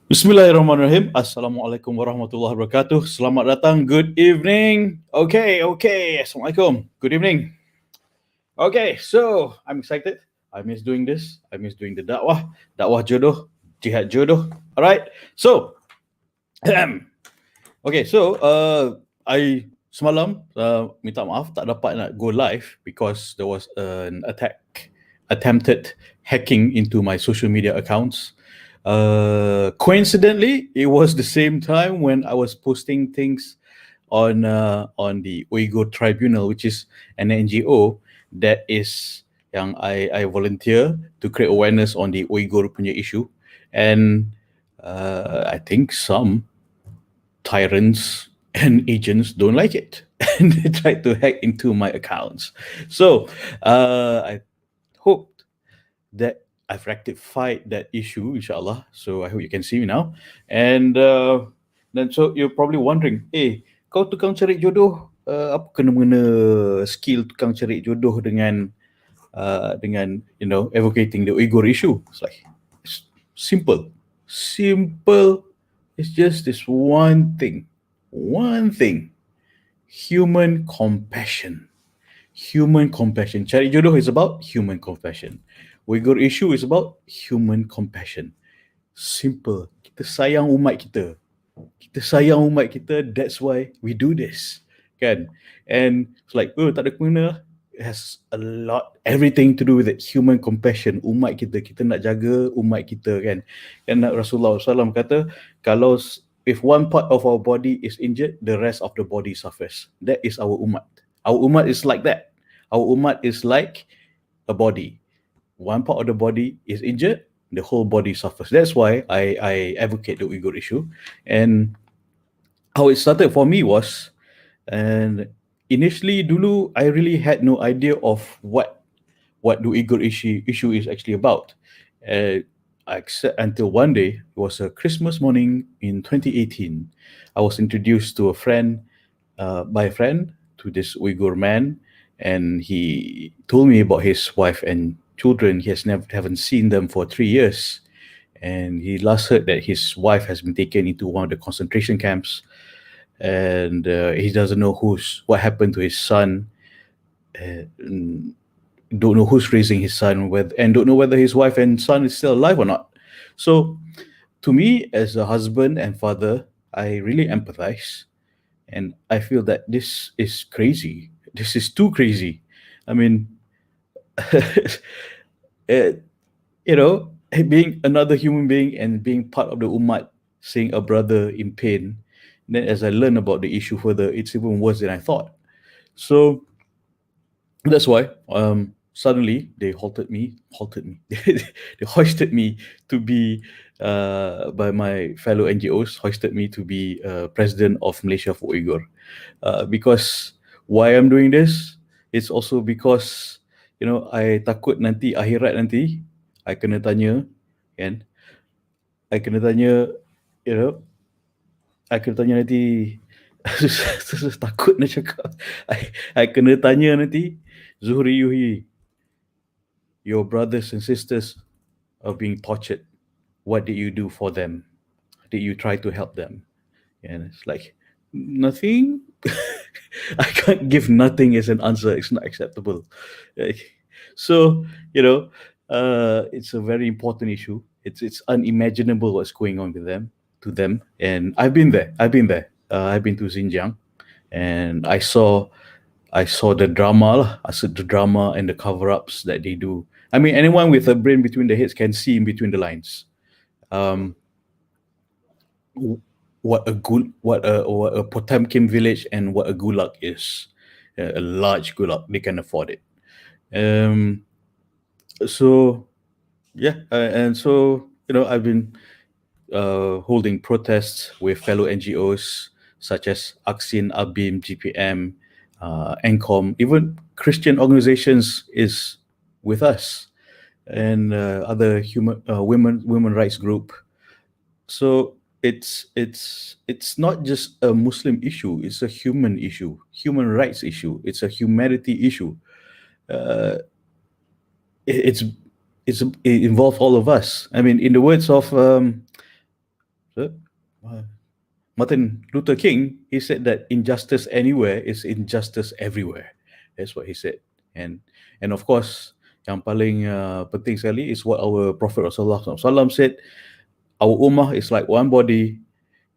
Bismillahirrahmanirrahim. Assalamualaikum warahmatullahi wabarakatuh. Selamat datang. Good evening. Okay. Assalamualaikum. Good evening. Okay, so I'm excited. I miss doing this. I miss doing the dakwah jodoh, jihad jodoh. All right. So, okay. So, I semalam minta maaf tak dapat nak go live because there was an attempted hacking into my social media accounts. Coincidentally, it was the same time when I was posting things on the Uyghur Tribunal, which is an NGO that is yang I volunteer to create awareness on the Uyghur punya issue, and I think some tyrants and agents don't like it, and they tried to hack into my accounts. So I hope that I've rectified that issue, inshallah. So I hope you can see me now. And then so you're probably wondering, kau tukang cari jodoh, apa kena mengena skill tukang cari jodoh dengan advocating the Uyghur issue? It's like it's simple. It's just this one thing. Human compassion. Cari jodoh is about human compassion. Uyghur issue is about human compassion. Simple. Kita sayang umat kita. That's why we do this. Kan? And it's like, tak ada kena. It has everything to do with it. Human compassion. Umat kita nak jaga umat kita, kan? And Rasulullah SAW kata, if one part of our body is injured, the rest of the body suffers. That is our umat. Our umat is like that. Our umat is like a body. One part of the body is injured, the whole body suffers. That's why I advocate the Uyghur issue. And how it started for me was, and initially dulu I really had no idea of what the Uyghur issue is actually about. Except until one day, it was a Christmas morning in 2018, I was introduced to by a friend, to this Uyghur man, and he told me about his wife and children. He haven't seen them for 3 years, and he last heard that his wife has been taken into one of the concentration camps, and he doesn't know what happened to his son. Don't know who's raising his son, and don't know whether his wife and son is still alive or not. So, to me, as a husband and father, I really empathize, and I feel that this is crazy. This is too crazy. I mean, being another human being and being part of the umat, seeing a brother in pain. And then as I learn about the issue further, it's even worse than I thought. So that's why suddenly they they hoisted me to be by my fellow NGOs, hoisted me to be president of Malaysia for Uyghur. Because why I'm doing this, it's also because I takut nanti akhirat nanti I kena tanya, kan? I kena tanya nanti takut nak cakap. I kena tanya nanti, Zuhri, your brothers and sisters are being tortured. What did you do for them? Did you try to help them? And it's like, nothing. I can't give nothing as an answer. It's not acceptable. So, it's a very important issue. It's unimaginable what's going on to them. And I've been there. I've been to Xinjiang, and I saw the drama. I saw the drama and the cover-ups that they do. I mean, anyone with a brain between the heads can see in between the lines. What a Potemkin village and what a gulag is. A large gulag, they can afford it. So yeah, and so I've been holding protests with fellow NGOs such as Aksin, Abim, GPM, NCOM, even Christian organizations is with us, and other women rights group. So it's not just a Muslim issue; it's a human issue, human rights issue. It's a humanity issue. It involves all of us. I mean, in the words of Martin Luther King, he said that injustice anywhere is injustice everywhere. That's what he said. And of course, yang paling penting sekali is what our Prophet Rasulullah SAW said. Our ummah is like one body.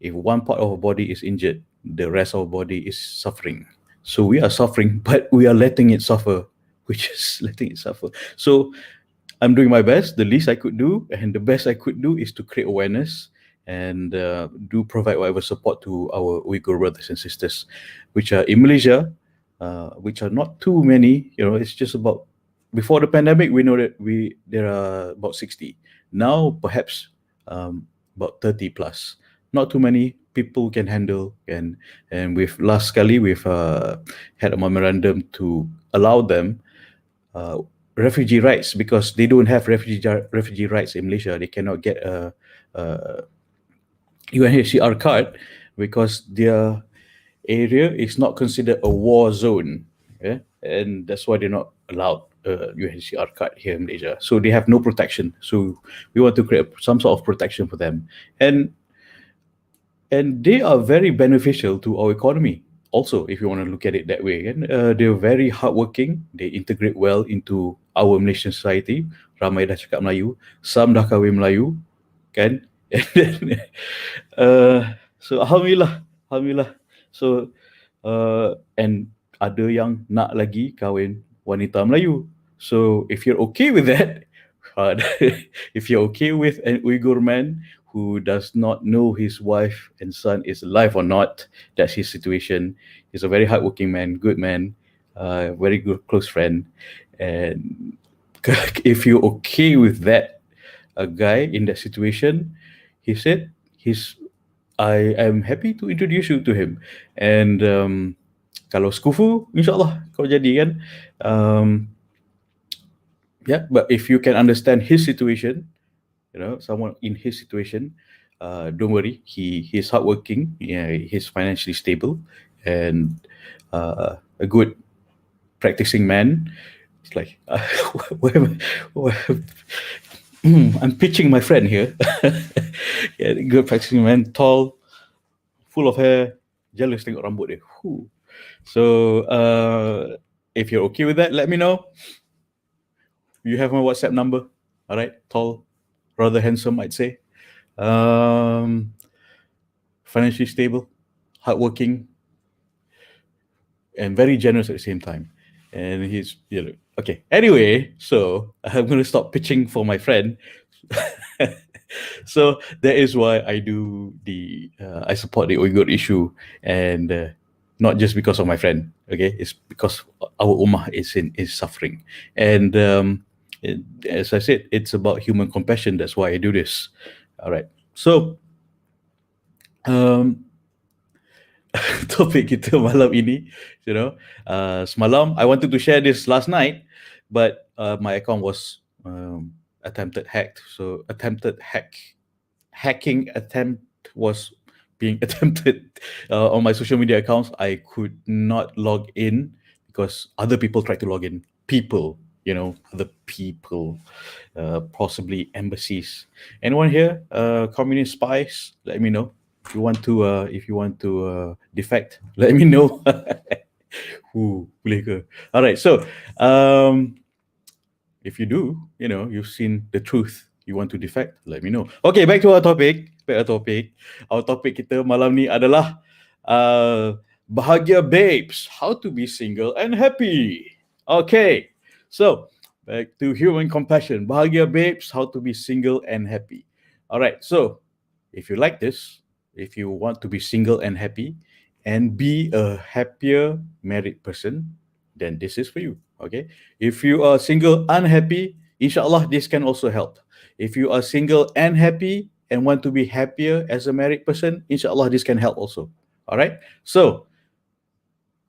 If one part of our body is injured, the rest of our body is suffering. So we are suffering, but we are letting it suffer, which is letting it suffer. So I'm doing my best. The least I could do, and the best I could do, is to create awareness and do provide whatever support to our Uyghur brothers and sisters, which are in Malaysia, which are not too many. It's just about, before the pandemic, we know that there are about 60. Now, perhaps about 30 plus. Not too many people can handle, and with last sekali we've had a memorandum to allow them refugee rights, because they don't have refugee rights in Malaysia. They cannot get a UNHCR card because their area is not considered a war zone, and that's why they're not allowed a UNHCR card here in Malaysia. So they have no protection. So we want to create some sort of protection for them, and they are very beneficial to our economy also, if you want to look at it that way. And they're very hardworking. They integrate well into our Malaysian society. Ramai dah cakap Melayu, some dah kahwin Melayu, kan? And then, so alhamdulillah. So and ada yang nak lagi kahwin wanita Melayu. So if you're okay with that, if you're okay with an Uyghur man who does not know his wife and son is alive or not, that's his situation. He's a very hardworking man, good man, very good close friend. And if you're okay with that, a guy in that situation, he said I am happy to introduce you to him. And kalau sekufu, insyaAllah kau jadi kan. Yeah, but if you can understand his situation, someone in his situation, don't worry, he's hardworking, he's financially stable, and a good practicing man. It's like I'm pitching my friend here. Yeah, good practicing man, tall, full of hair, jealous tengok rambut dia. So if you're okay with that, let me know. You have my WhatsApp number. All right, tall, rather handsome, I'd say. Financially stable, hardworking, and very generous at the same time. And he's, okay. Anyway, so I'm going to stop pitching for my friend. So that is why I do I support the Uyghur issue, and not just because of my friend. Okay, it's because our ummah is suffering, and as I said, it's about human compassion. That's why I do this. All right. So topik kita malam ini, semalam I wanted to share this last night, but my account was hacked. So hacking attempt was being attempted on my social media accounts. I could not log in because other people tried to log in. Other people, possibly embassies. Anyone here, communist spies? Let me know. If you want to defect, let me know. Boleh ke? All right. So, if you do, you've seen the truth, you want to defect, let me know. Okay, back to our topic. Our topic kita malam ni adalah Bahagia Babes, how to be single and happy. Okay, so back to human compassion. Bahagia Babes, how to be single and happy. All right, so if you like this, if you want to be single and happy and be a happier married person, then this is for you. Okay, if you are single unhappy, inshallah this can also help. If you are single and happy and want to be happier as a married person, inshallah this can help also. All right, so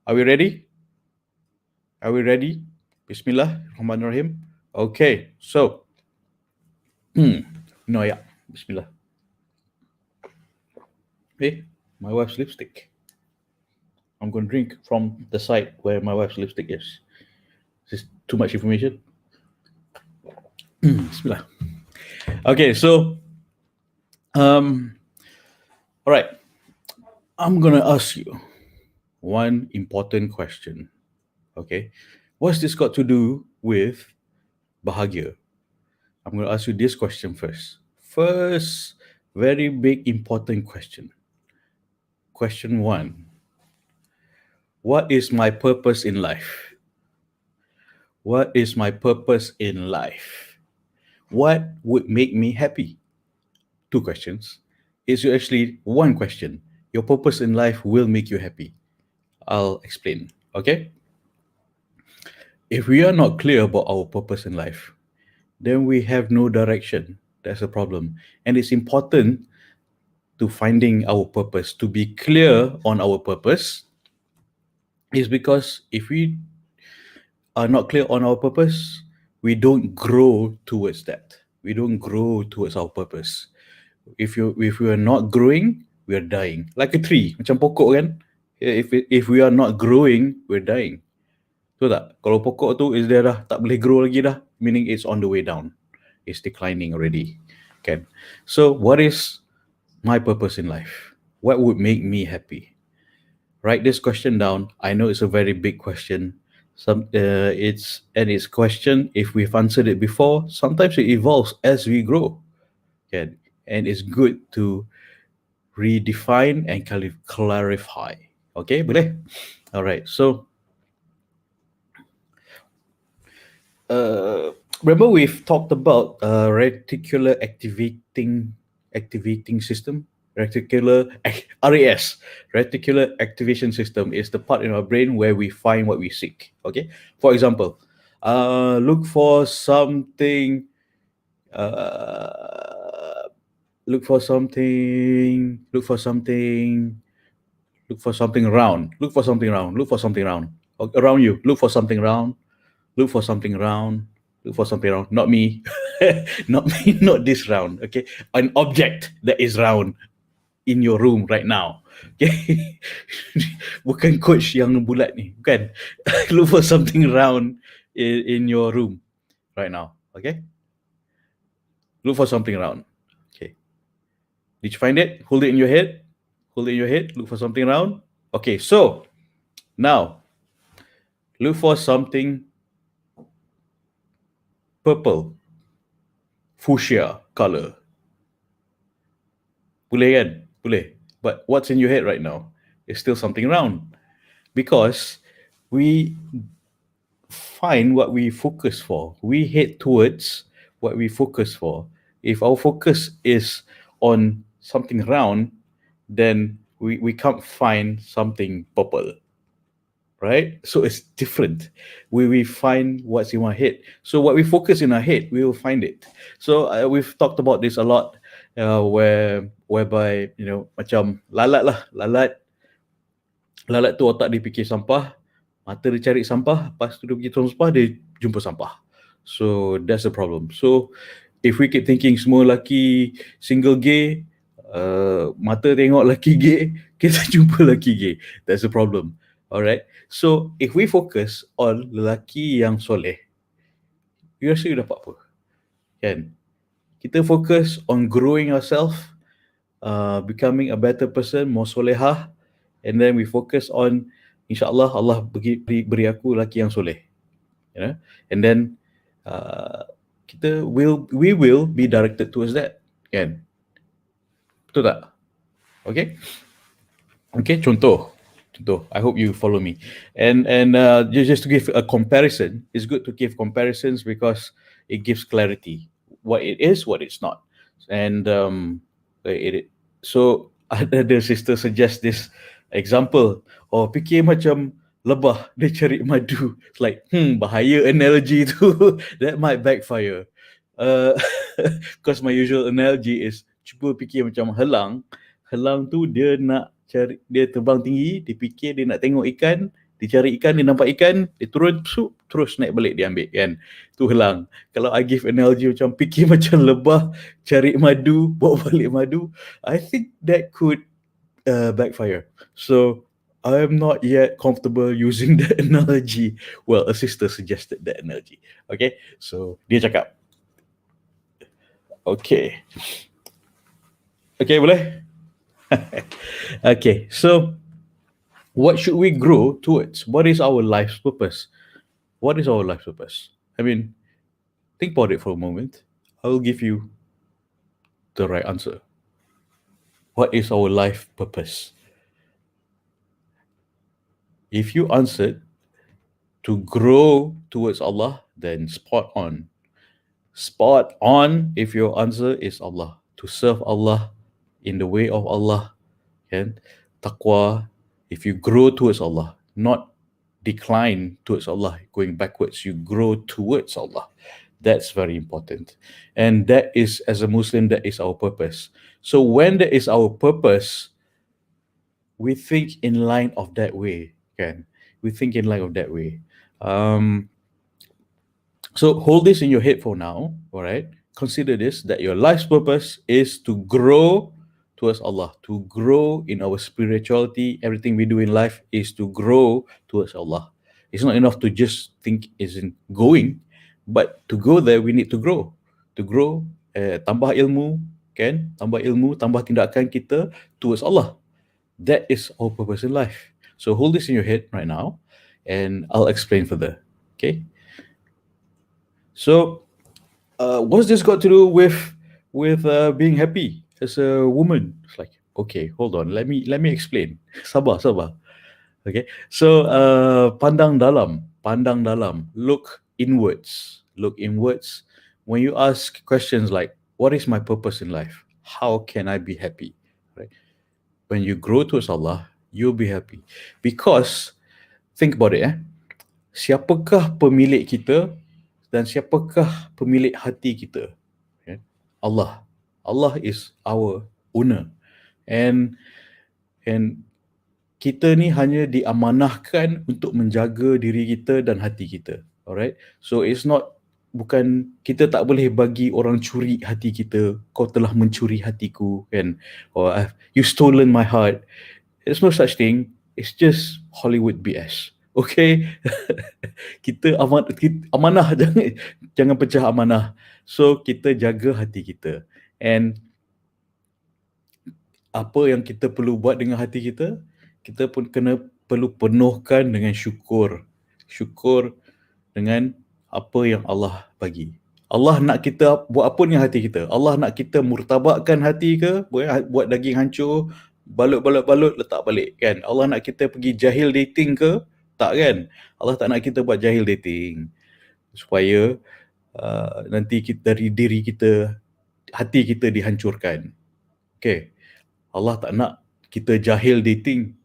are we ready? Bismillahirrahmanirrahim. Okay, so Bismillah. Hey, my wife's lipstick. I'm going to drink from the side where my wife's lipstick is. Is this too much information? Bismillah. Okay, so All right, I'm gonna ask you one important question. Okay, what's this got to do with bahagia? I'm gonna ask you this question first. First, very big important question. Question one: what is my purpose in life? What is my purpose in life? What would make me happy? Two questions. It's actually one question. Your purpose in life will make you happy. I'll explain. Okay? If we are not clear about our purpose in life, then we have no direction. That's a problem. And it's important to finding our purpose, to be clear on our purpose, is because if we are not clear on our purpose, we don't grow towards that. We don't grow towards our purpose. If we are not growing, we are dying. Like a tree, macam pokok kan? If we are not growing, we're dying. Betul tak? Kalau pokok tu is dia dah tak boleh grow lagi dah, meaning it's on the way down. It's declining already. Kan? So what is my purpose in life? What would make me happy? Write this question down. I know it's a very big question. It's question. If we've answered it before, sometimes it evolves as we grow. Okay, and it's good to redefine and clarify. Okay, boleh? All right. So, uh, remember we've talked about reticular activating system. RAS, reticular activation system, is the part in our brain where we find what we seek. Okay, for example, look for something. Uh, look for something. Look for something. Look for something round. Look for something round. Look for something round around you. Look for something round. Look for something round. Look for something round. Not me. Not me. Not this round. Okay, an object that is round in your room right now. Okay, bukan coach yang bulat ni, bukan. Look for something round in your room right now. Okay, look for something round. Okay, did you find it? Hold it in your head. Hold it in your head. Look for something round. Okay, so now look for something purple, fuchsia color. Boleh kan? Boleh. But what's in your head right now is still something round, because we find what we focus for. We head towards what we focus for. If our focus is on something round, then we can't find something purple, right? So it's different. We find what's in our head. So what we focus in our head, we will find it. So we've talked about this a lot, whereby macam lalat lah, lalat tu otak dia fikir sampah, mata dia cari sampah, lepas tu dia pergi tong sampah, dia jumpa sampah. So that's the problem. So if we keep thinking semua lelaki single gay, mata tengok lelaki gay, kita jumpa lelaki gay. That's the problem. Alright. So if we focus on lelaki yang soleh, you rasa you dapat apa? Kan? Kita fokus on growing ourselves, becoming a better person, more solehah, and then we focus on insyaAllah Allah beri aku lelaki yang soleh, and then we will be directed towards that, kan? Betul tak? Okay, contoh. I hope you follow me. And just to give a comparison, it's good to give comparisons because it gives clarity what it is, what it's not. And so the sister suggests this example. Fikir macam lebah dia cari madu. It's like bahaya analogy tu. That might backfire. Because my usual analogy is cuba fikir macam helang. Helang tu dia nak cari, dia terbang tinggi, dia fikir dia nak tengok ikan, dia cari ikan, dia nampak ikan, dia turun, terus naik balik dia ambil, kan? Tu helang. Kalau I give analogy macam fikir macam lebah cari madu, bawa balik madu, I think that could backfire. So I am not yet comfortable using that analogy. Well, a sister suggested that analogy. Okay, so dia cakap, okay, boleh? Okay, so what should we grow towards? What is our life's purpose? What is our life's purpose? I mean, think about it for a moment. I will give you the right answer. What is our life purpose? If you answered to grow towards Allah, then spot on. Spot on if your answer is Allah. To serve Allah in the way of Allah. Kan? Taqwa, if you grow towards Allah, not decline towards Allah, going backwards, you grow towards Allah. That's very important. And that is, as a Muslim, that is our purpose. So when that is our purpose, we think in line of that way. Kan? We think in line of that way. Um, So hold this in your head for now, all right? Consider this, that your life's purpose is to grow towards Allah, to grow in our spirituality. Everything we do in life is to grow towards Allah. It's not enough to just think isn't going, but to go there, we need to grow. To grow, tambah ilmu, kan? Tambah ilmu, tambah tindakan kita towards Allah. That is our purpose in life. So hold this in your head right now, and I'll explain further. Okay? So what's this got to do with being happy as a woman? It's like, okay, hold on, let me explain. Sabar, sabar. Okay, so pandang dalam, look inwards, look inwards. When you ask questions like, what is my purpose in life? How can I be happy? Right? When you grow towards Allah, you'll be happy. Because think about it, siapakah pemilik kita dan siapakah pemilik hati kita? Ya, Allah. Allah is our owner. And kita ni hanya diamanahkan untuk menjaga diri kita dan hati kita. Alright? So it's not, bukan, kita tak boleh bagi orang curi hati kita. Kau telah mencuri hatiku, kan? Or you stolen my heart. There's no such thing. It's just Hollywood BS. Okay? Amanah, jangan pecah amanah. So kita jaga hati kita. And apa yang kita perlu buat dengan hati kita pun perlu penuhkan dengan syukur. Syukur dengan apa yang Allah bagi. Allah nak kita buat apa dengan hati kita? Allah nak kita murtabakkan hati ke? Buat daging hancur, balut, letak balik, kan? Allah nak kita pergi jahil dating ke? Tak, kan? Allah tak nak kita buat jahil dating. Supaya nanti dari diri kita, hati kita dihancurkan. Okay. Allah tak nak kita jahil dating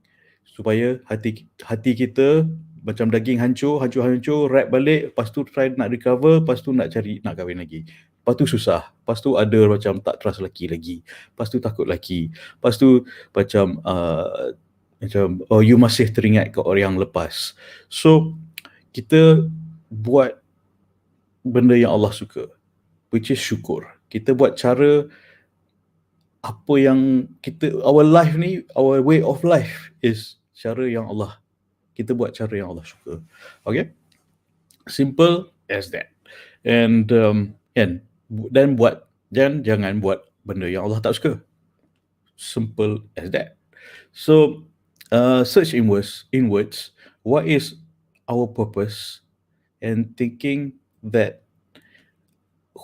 supaya hati kita macam daging hancur, wrap balik, lepas tu try nak recover, lepas tu nak kahwin lagi. Lepas tu susah. Lepas tu ada macam tak trust lelaki lagi. Lepas tu takut lelaki. Lepas tu macam oh, you masih teringat ke orang yang lepas. So kita buat benda yang Allah suka, which is syukur. Kita buat cara apa yang our life ni, our way of life is cara yang Allah, kita buat cara yang Allah suka. Okay? Simple as that. And dan jangan buat benda yang Allah tak suka. Simple as that. So search inwards, what is our purpose, and thinking that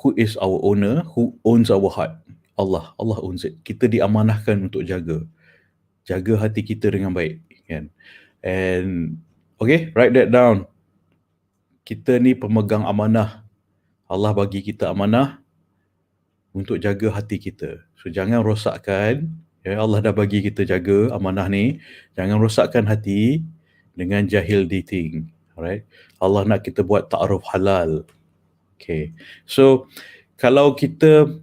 who is our owner, who owns our heart? Allah owns it. Kita diamanahkan untuk jaga hati kita dengan baik, kan? And okay, write that down. Kita ni pemegang amanah. Allah bagi kita amanah untuk jaga hati kita. So jangan rosakkan, ya, Allah dah bagi kita jaga amanah ni. Jangan rosakkan hati dengan jahil dating. Alright? Allah nak kita buat ta'aruf halal. Okay. So kalau kita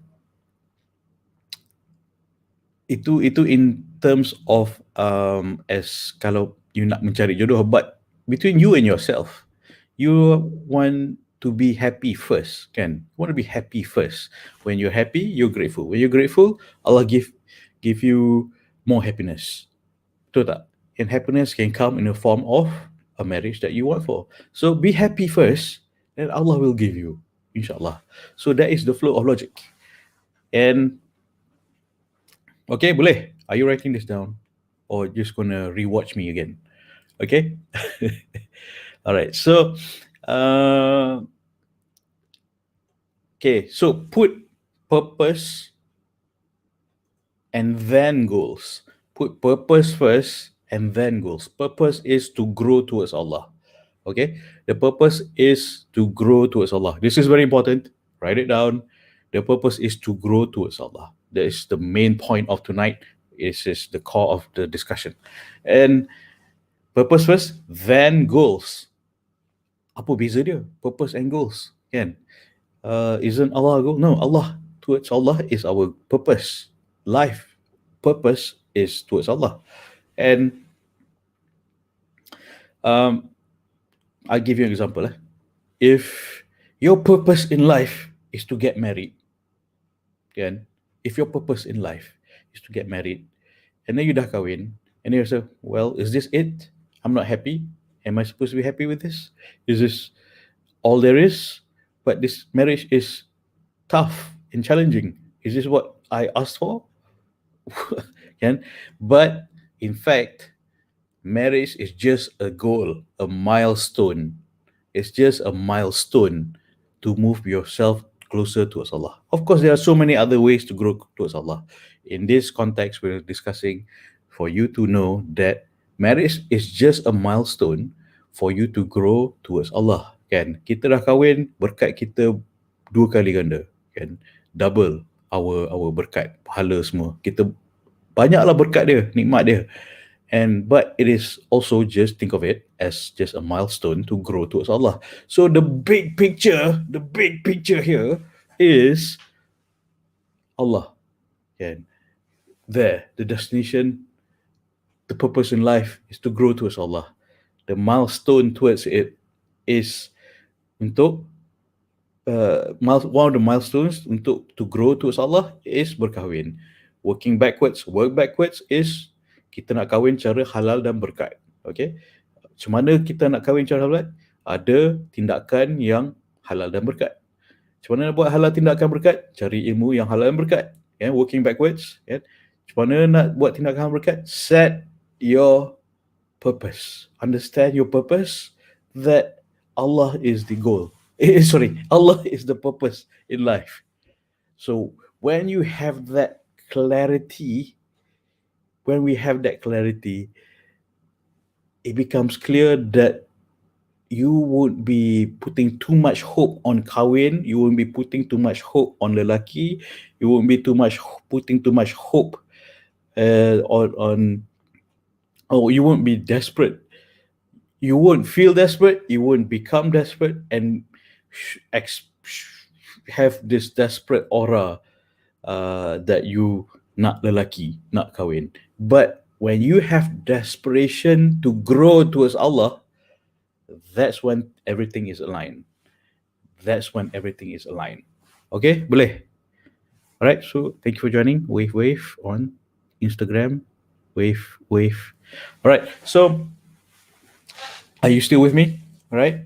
itu in terms of as kalau you nak mencari jodoh, but between you and yourself, you want to be happy first, kan? You want to be happy first. When you're happy, you're grateful. When you're grateful, Allah give you more happiness. Betul tak? And happiness can come in the form of a marriage that you want for. So be happy first, and Allah will give you, insyaAllah. So that is the flow of logic. And okay, boleh. Are you writing this down, or just gonna rewatch me again? Okay. All right. So, uh, okay. So put purpose and then goals. Put purpose first and then goals. Purpose is to grow towards Allah. Okay, the purpose is to grow towards Allah. This is very important. Write it down. The purpose is to grow towards Allah. That is the main point of tonight. This is the core of the discussion. And purpose first, then goals. Apa beza dia? Purpose and goals. Kan? Isn't Allah a goal? No, Allah towards Allah is our purpose. Life purpose is towards Allah. And um, I'll give you an example. If your purpose in life is to get married, kan? If your purpose in life is to get married, and then you dah kahwin, and then you say, well, is this it? I'm not happy. Am I supposed to be happy with this? Is this all there is? But this marriage is tough and challenging. Is this what I asked for? Kan? But in fact, marriage is just a goal, a milestone. It's just a milestone to move yourself closer towards Allah. Of course, there are so many other ways to grow towards Allah. In this context, we're discussing for you to know that marriage is just a milestone for you to grow towards Allah. Kan? Kita dah kahwin, berkat kita dua kali ganda. Kan? Double our berkat, pahala semua. Kita banyaklah berkat dia, nikmat dia. And but it is also, just think of it as just a milestone to grow towards Allah. So the big picture here is Allah. And there, the destination, the purpose in life is to grow towards Allah. The milestone towards it is untuk one of the milestones untuk to grow towards Allah is berkahwin. Work backwards is kita nak kahwin cara halal dan berkat. Okay? Macam mana kita nak kahwin cara halal? Ada tindakan yang halal dan berkat. Macam mana nak buat halal tindakan berkat? Cari ilmu yang halal dan berkat. Working backwards. Macam mana nak buat tindakan berkat? Set your purpose. Understand your purpose, that Allah is the goal. Allah is the purpose in life. So when you have that clarity, it becomes clear that you won't be putting too much hope on kahwin, you won't be putting too much hope on lelaki, you won't be putting too much hope on you won't be desperate. You won't feel desperate, you won't become desperate and have this desperate aura that you nak lelaki, nak kahwin. But when you have desperation to grow towards Allah, that's when everything is aligned. Okay, boleh? Alright, so thank you for joining. Wave on Instagram. Wave. Alright, so are you still with me? Alright.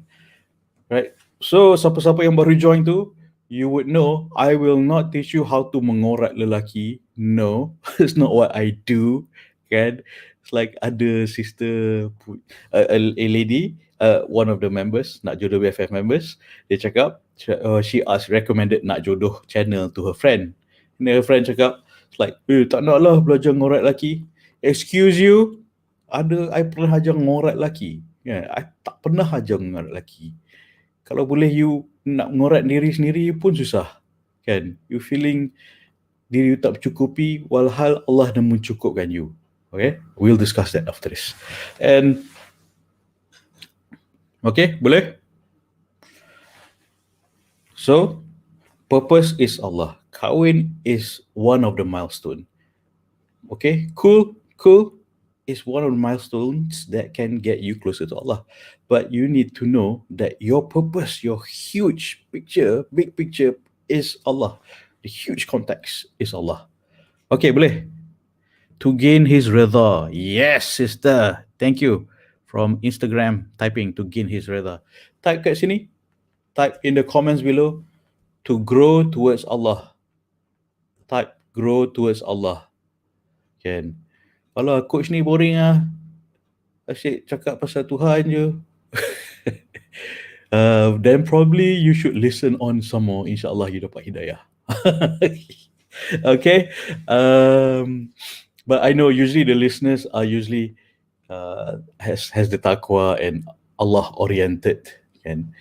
So siapa-siapa yang baru join tu, you would know I will not teach you how to mengorat lelaki. No, it's not what I do. Kan? It's like ada sister, a lady, one of the members, Nak Jodoh BFF members, dia cakap, she recommended Nak Jodoh channel to her friend. And her friend cakap, it's like, tak nak lah belajar ngorat lelaki. Excuse you, I pernah ajar ngorat lelaki. I tak pernah ajar ngorat lelaki. Kalau boleh you nak mengorat diri sendiri pun susah. Kan? You feeling diri you tak mencukupi, walhal Allah dah mencukupkan you. Okay? We'll discuss that after this. And okay, boleh? So, purpose is Allah. Kahwin is one of the milestone. Okay? Cool. Is one of the milestones that can get you closer to Allah. But you need to know that your purpose, your big picture is Allah. The huge context is Allah. Okay, boleh? To gain His redha. Yes, sister. Thank you. From Instagram, typing to gain His redha. Type kat sini. Type in the comments below. To grow towards Allah. Type grow towards Allah. kan. Kalau coach ni boring ah, asyik cakap pasal Tuhan je. Then probably you should listen on some more. InsyaAllah you dapat hidayah. Okay. But I know usually the listeners are usually has the taqwa and Allah oriented and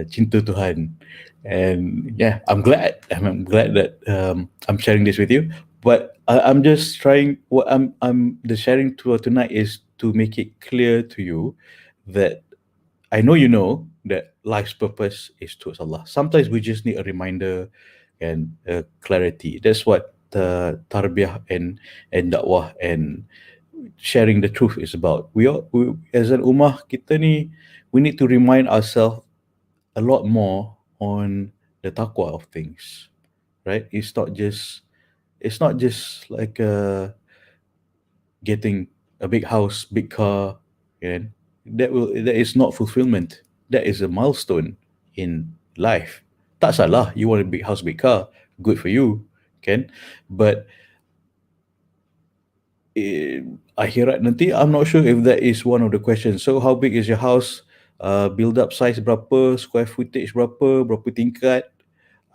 cinta Tuhan. And yeah, I'm glad. I'm glad that I'm sharing this with you. But I'm just trying. What I'm the sharing tonight is to make it clear to you that I know you know that life's purpose is towards Allah. Sometimes we just need a reminder and clarity. That's what the tarbiyah and dakwah and sharing the truth is about. We as an ummah kita ni, we need to remind ourselves a lot more on the taqwa of things, right? It's not just like getting a big house, big car, and that is not fulfillment. That is a milestone in life. Tak salah, you want a big house, big car, good for you, kan? But akhirat nanti, I'm not sure if that is one of the questions. So how big is your house? Build up size berapa, square footage berapa tingkat?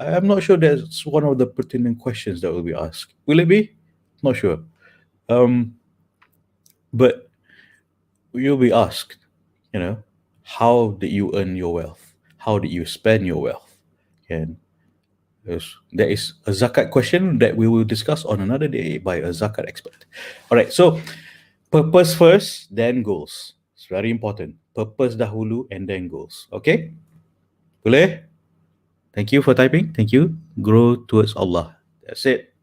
I'm not sure that's one of the pertinent questions that will be asked. Will it be? Not sure. But you'll be asked, how did you earn your wealth? How did you spend your wealth? And there is a zakat question that we will discuss on another day by a zakat expert. All right, so purpose first, then goals. It's very important. Purpose dahulu and then goals. Okay? Boleh? Thank you for typing. Thank you. Grow towards Allah. That's it.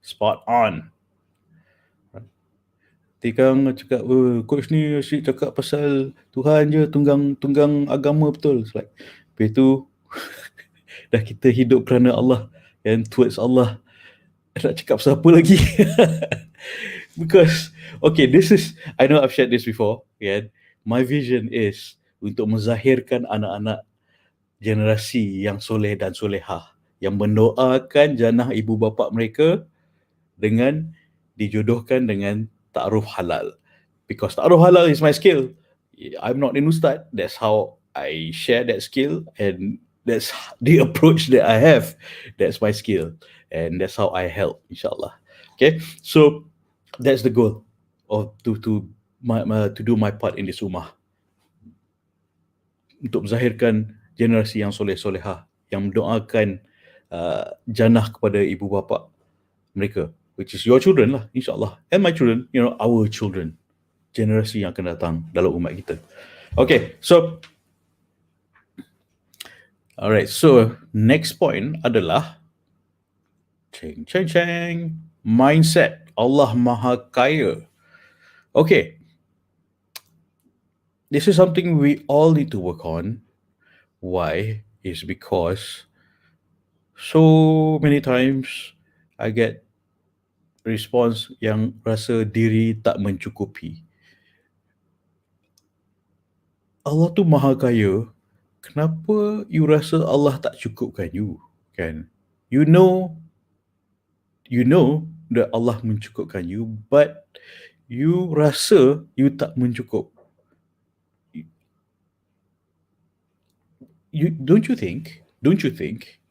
Spot on. Tukang cakap, coach ni asyik cakap pasal Tuhan je, tunggang agama betul. It's like, lepas tu, dah kita hidup kerana Allah and towards Allah. Nak cakap pasal apa lagi? Because, okay, I know I've shared this before, yeah. My vision is untuk menzahirkan anak-anak generasi yang soleh dan solehah, yang mendoakan jannah ibu bapa mereka dengan dijodohkan dengan ta'aruf halal. Because ta'aruf halal is my skill. I'm not an ustad. That's how I share that skill, and that's the approach that I have. That's my skill, and that's how I help, inshallah. Okay, so that's the goal of to do my part in this ummah, untuk menzahirkan generasi yang soleh-solehah, yang mendoakan jannah kepada ibu bapa mereka, which is your children lah, insyaAllah, and my children, our children, generasi yang akan datang dalam umat kita. Okay, so alright, so next point adalah mindset. Allah Maha Kaya. Okay, this is something we all need to work on. Why? Is because so many times I get response yang rasa diri tak mencukupi. Allah tu Maha Kaya, kenapa you rasa Allah tak cukupkan you? Kan? You know that Allah mencukupkan you, but you rasa you tak mencukup. Don't you think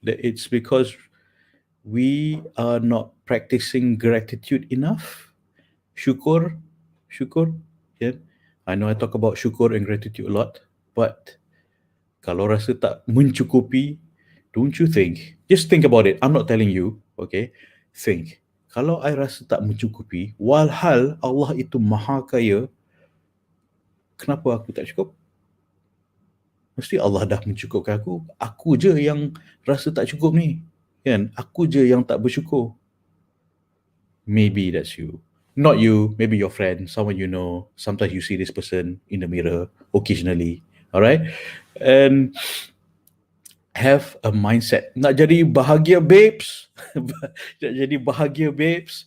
that it's because we are not practicing gratitude enough? Syukur, yeah. I know I talk about syukur and gratitude a lot, but kalau rasa tak mencukupi, don't you think, just think about it, I'm not telling you, okay, think, kalau I rasa tak mencukupi, walhal Allah itu Maha Kaya, kenapa aku tak cukup? Mesti Allah dah mencukupkan aku je yang rasa tak cukup ni, kan? Aku je yang tak bersyukur. Maybe that's you. Not you, maybe your friend, someone you know. Sometimes you see this person in the mirror occasionally. Alright? And have a mindset. Nak jadi bahagia babes. Nak jadi bahagia babes.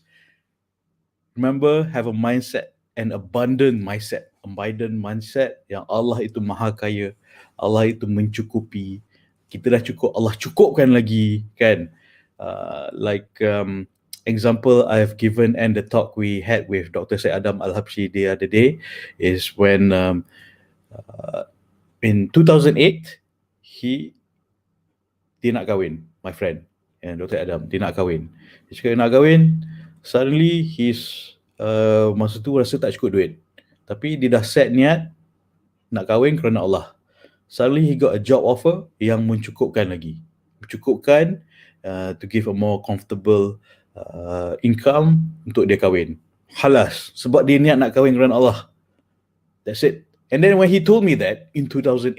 Remember, have a mindset, an abundant mindset. Abundant mindset yang Allah itu Maha Kaya. Allah itu mencukupi. Kita dah cukup, Allah cukupkan lagi, kan? example I've given and the talk we had with Dr. Syed Adam Al-Habshi the other day is when in 2008 he dia nak kahwin, my friend, and Dr. Adam, dia nak kahwin. Dia cakap nak kahwin, suddenly masa tu rasa tak cukup duit. Tapi dia dah set niat nak kahwin kerana Allah. Suddenly he got a job offer yang mencukupkan lagi. Mencukupkan to give a more comfortable income untuk dia kahwin. Halas, sebab dia niat nak kahwin kerana Allah. That's it. And then when he told me that in 2008,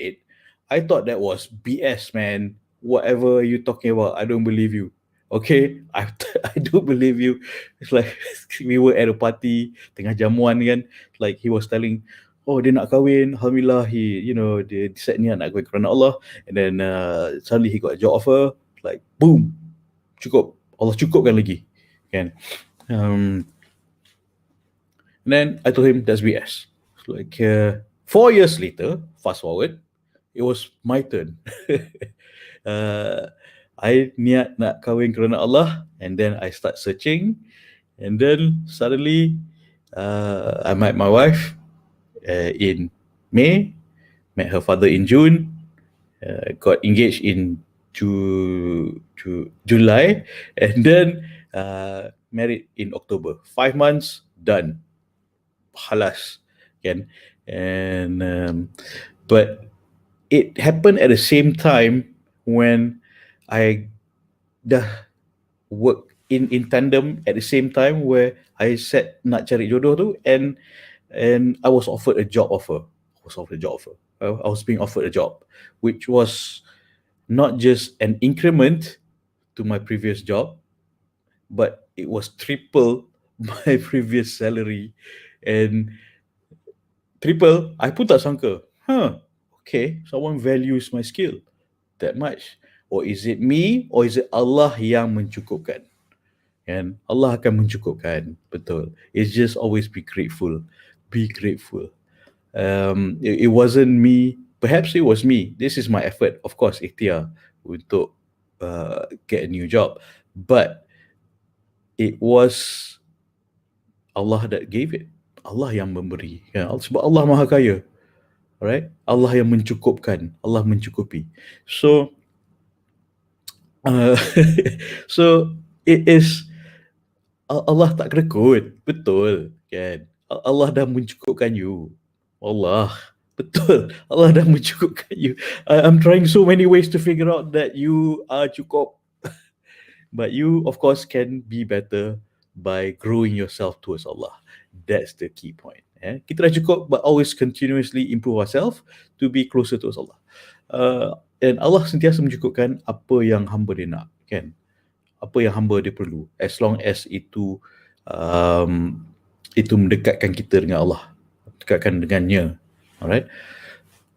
I thought that was BS, man. Whatever you talking about, I don't believe you. Okay, I don't believe you. It's like we were at a party, tengah jamuan kan. Like he was telling, oh dia nak kahwin, alhamdulillah dia set niat nak kahwin kerana Allah. And then suddenly he got a job offer, like boom, cukup. Allah cukupkan lagi, kan. And then I told him that's BS. Like 4 years later, fast forward, it was my turn. I niat nak kahwin kerana Allah, and then I start searching, and then suddenly I met my wife in May, met her father in June, got engaged in July, and then married in October. 5 months, done. Halas, kan? And but it happened at the same time when I dah work in tandem at the same time where I said nak cari jodoh tu, and I was offered a job offer. I was being offered a job, which was not just an increment to my previous job, but it was triple my previous salary. And triple, I pun tak sangka. Okay, someone values my skill that much. Or is it me, or is it Allah yang mencukupkan? And Allah akan mencukupkan, betul. It's just always be grateful. Be grateful. It wasn't me. Perhaps it was me. This is my effort, of course, ikhtiar untuk get a new job. But it was Allah that gave it. Allah yang memberi. Sebab Allah Maha Kaya. Alright? Allah yang mencukupkan. Allah mencukupi. So, so it is Allah tak kerekut. Betul, kan? Allah dah mencukupkan you. Allah. Betul. Allah dah mencukupkan you. I'm trying so many ways to figure out that you are cukup. But you, of course, can be better by growing yourself towards Allah. That's the key point. Kita dah cukup, but always continuously improve ourselves to be closer towards Allah. And Allah sentiasa mencukupkan apa yang hamba dia nak, kan? Apa yang hamba dia perlu, as long as itu mendekatkan kita dengan Allah, dekatkan dengannya. Alright?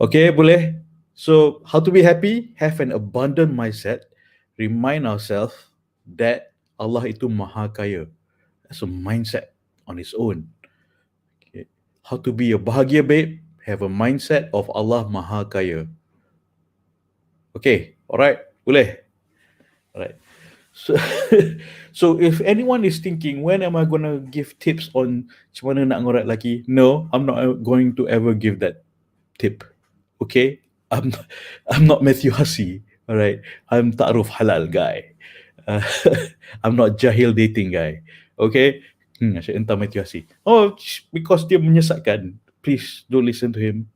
Okay, boleh. So, how to be happy? Have an abundant mindset. Remind ourselves that Allah itu Maha Kaya. That's a mindset on its own. Okay. How to be a bahagia babe? Have a mindset of Allah Maha Kaya. Okay, alright, boleh. Alright. So if anyone is thinking, when am I going to give tips on macam mana nak ngorat lelaki? No, I'm not going to ever give that tip. Okay? I'm not Matthew Hussey. Alright? I'm ta'aruf halal guy. I'm not jahil dating guy. Okay? Asyik entah Matthew Hussey. Oh, because dia menyesatkan. Please don't listen to him.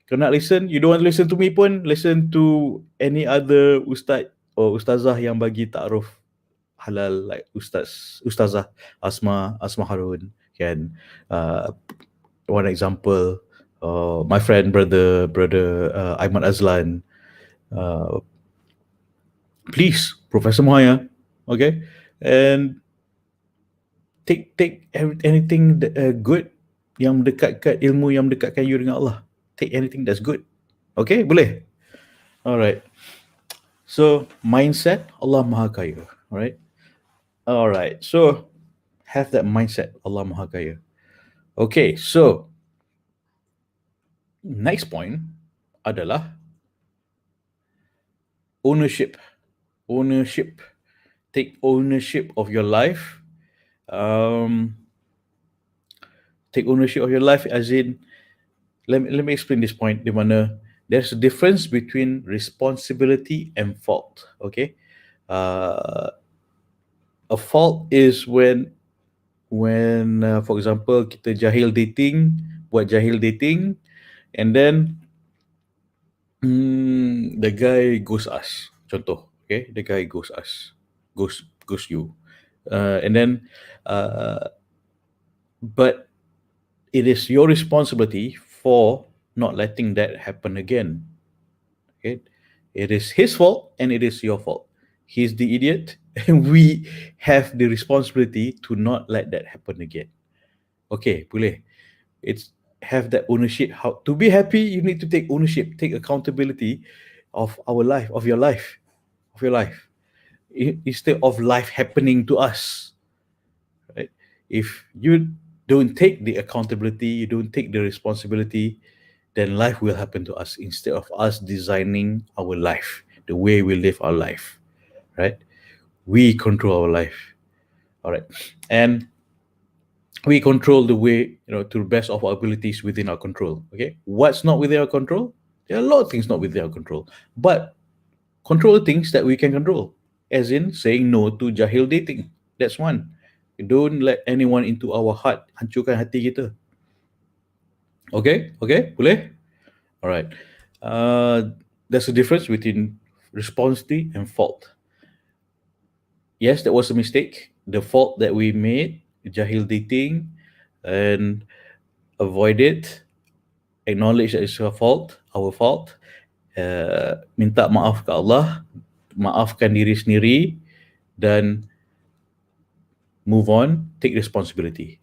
Kalau nak listen, you don't want to listen to me pun, listen to any other ustaz or ustazah yang bagi ta'aruf halal, like ustazah Asma Harun, kan. One example, my friend brother Aiman Azlan, please, Professor Muhaya, okay, and take anything good yang mendekatkan ilmu yang mendekatkan you dengan Allah. Take anything that's good. Okay, boleh? Alright. So, mindset, Allah Maha Kaya. Alright. So, have that mindset, Allah Maha Kaya. Okay, so, next point adalah ownership. Ownership take ownership of your life. Um, take ownership of your life as in, let me explain this point. Di mana there's a difference between responsibility and fault. Okay, uh, a fault is when for example kita jahil dating, buat jahil dating, and then the guy ghost us. Contoh, okay, the guy ghost us, ghost you, and then uh, but it is your responsibility for not letting that happen again. Okay, it is his fault and it is your fault. He's the idiot, and we have the responsibility to not let that happen again. Okay, boleh. It's have that ownership. How to be happy, you need to take ownership, take accountability of our life, of your life, of your life. Instead of life happening to us, right? If you don't take the accountability, you don't take the responsibility, then life will happen to us instead of us designing our life, the way we live our life, right? We control our life, all right, and we control the way, to the best of our abilities within our control. Okay, what's not within our control? There are a lot of things not within our control, but control the things that we can control, as in saying no to jahil dating. That's one. Don't let anyone into our heart, hancurkan hati kita. Okay, okay, boleh. All right. uh, there's a difference between responsibility and fault. Yes, that was a mistake, the fault that we made, jahil dating, and avoid it, acknowledge that it's our fault, minta maaf ke Allah, maafkan diri sendiri, dan move on, take responsibility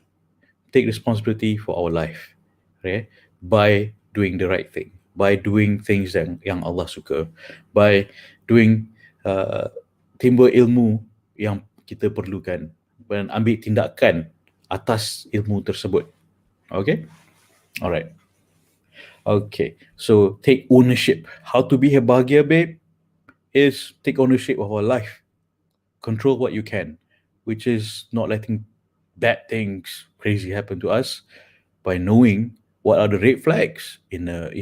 for our life, okay? By doing the right thing, by doing things yang Allah suka, by doing timbul ilmu yang kita perlukan, dan ambil tindakan atas ilmu tersebut. Okay, alright. Okay, so take ownership. How to be a bahagia babe is take ownership of our life. Control what you can, which is not letting bad things crazy happen to us, by knowing what are the red flags in a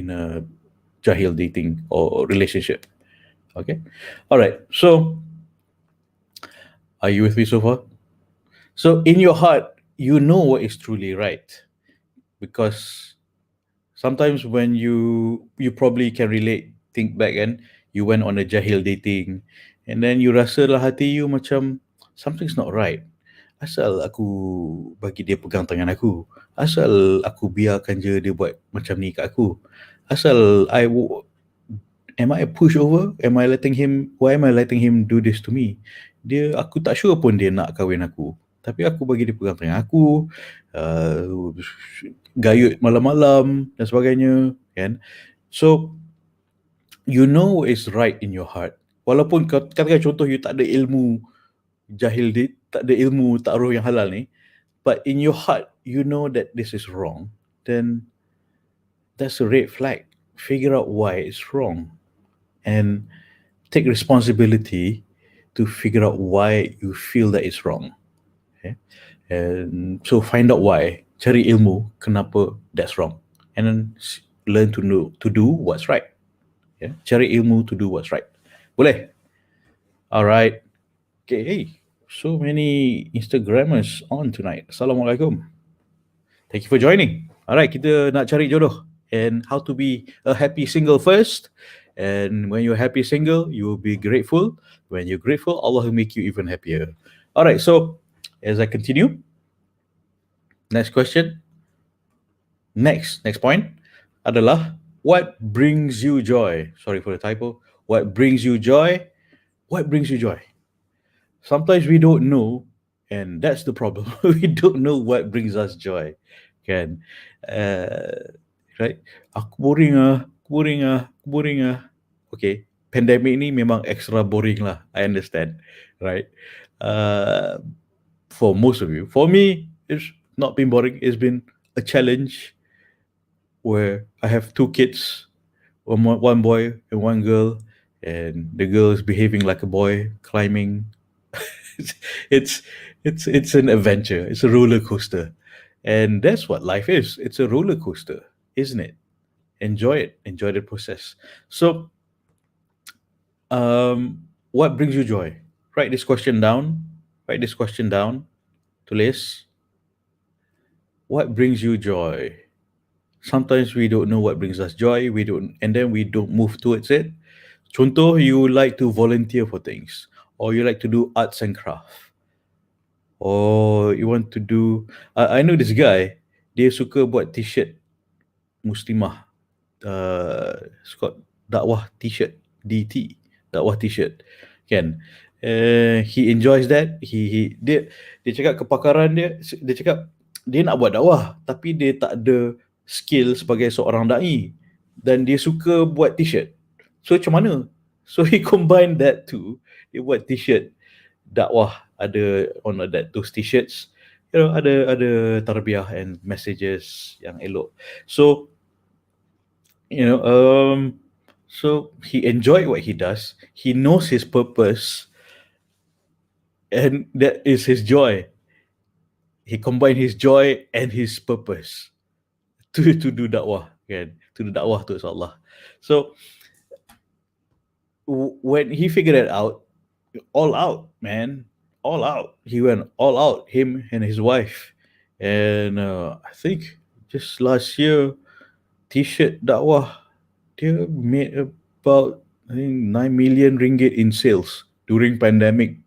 jahil dating or relationship. Okay, all right. So, are you with me so far? So, in your heart, you know what is truly right, because sometimes when you probably can relate, think back, and you went on a jahil dating, and then you rasa lah hati you macam something's not right. Asal aku bagi dia pegang tangan aku, asal aku biarkan je dia buat macam ni kat aku, asal am I a pushover, why am I letting him do this to me? Aku tak sure pun dia nak kahwin aku, tapi aku bagi dia pegang tangan aku, uh, gayut malam-malam dan sebagainya, kan? So you know what is right in your heart, walaupun katakan contoh you tak ada ilmu jahil, tak ada ilmu taruh yang halal ni, but in your heart you know that this is wrong, then that's a red flag. Figure out why it's wrong, and take responsibility to figure out why you feel that it's wrong. Okay? And so find out why, cari ilmu kenapa that's wrong, and then learn to know to do what's right. Yeah? Cari ilmu to do what's right. Boleh? All right. Okay, hey, so many Instagrammers on tonight. Assalamualaikum. Thank you for joining. Alright, kita nak cari jodoh and how to be a happy single first. And when you're happy single, you will be grateful. When you're grateful, Allah will make you even happier. Alright, so as I continue, next question, next point adalah, what brings you joy? Sorry for the typo. What brings you joy? What brings you joy? Sometimes we don't know, and that's the problem. We don't know what brings us joy, kan? Uh, right? Aku boring ah, boring ah. Okay, pandemic ni memang extra boring lah. I understand, right? Uh, for most of you, for me, it's not been boring. It's been a challenge where I have two kids, one boy and one girl, and the girl is behaving like a boy, climbing it's it's an adventure. It's a roller coaster, and that's what life is. It's a roller coaster, isn't it? Enjoy it. Enjoy the process. So, what brings you joy? Write this question down. Write this question down. Tulis. What brings you joy? Sometimes we don't know what brings us joy. We don't, and then we don't move towards it. Contoh, you like to volunteer for things, or you like to do arts and craft, or you want to do. I know this guy. Dia suka buat t-shirt Muslimah. Scott dakwah t-shirt, DT, dakwah t-shirt, kan. He enjoys that. Dia cakap kepakaran dia cakap dia nak buat dakwah tapi dia tak ada skill sebagai seorang dai, dan dia suka buat t-shirt. So macam mana? So he combine that too. Dia buat t-shirt dakwah, ada on that those t-shirts, ada tarbiyah and messages yang elok. So you know so he enjoyed what he does. He knows his purpose, and that is his joy. He combined his joy and his purpose to do dakwah, kan, to do dakwah to Allah. So when he figured it out, all out, man, all out, he went all out, him and his wife. And I think just last year, t-shirt dakwah, dia made about, I think, 9 million ringgit in sales during pandemic.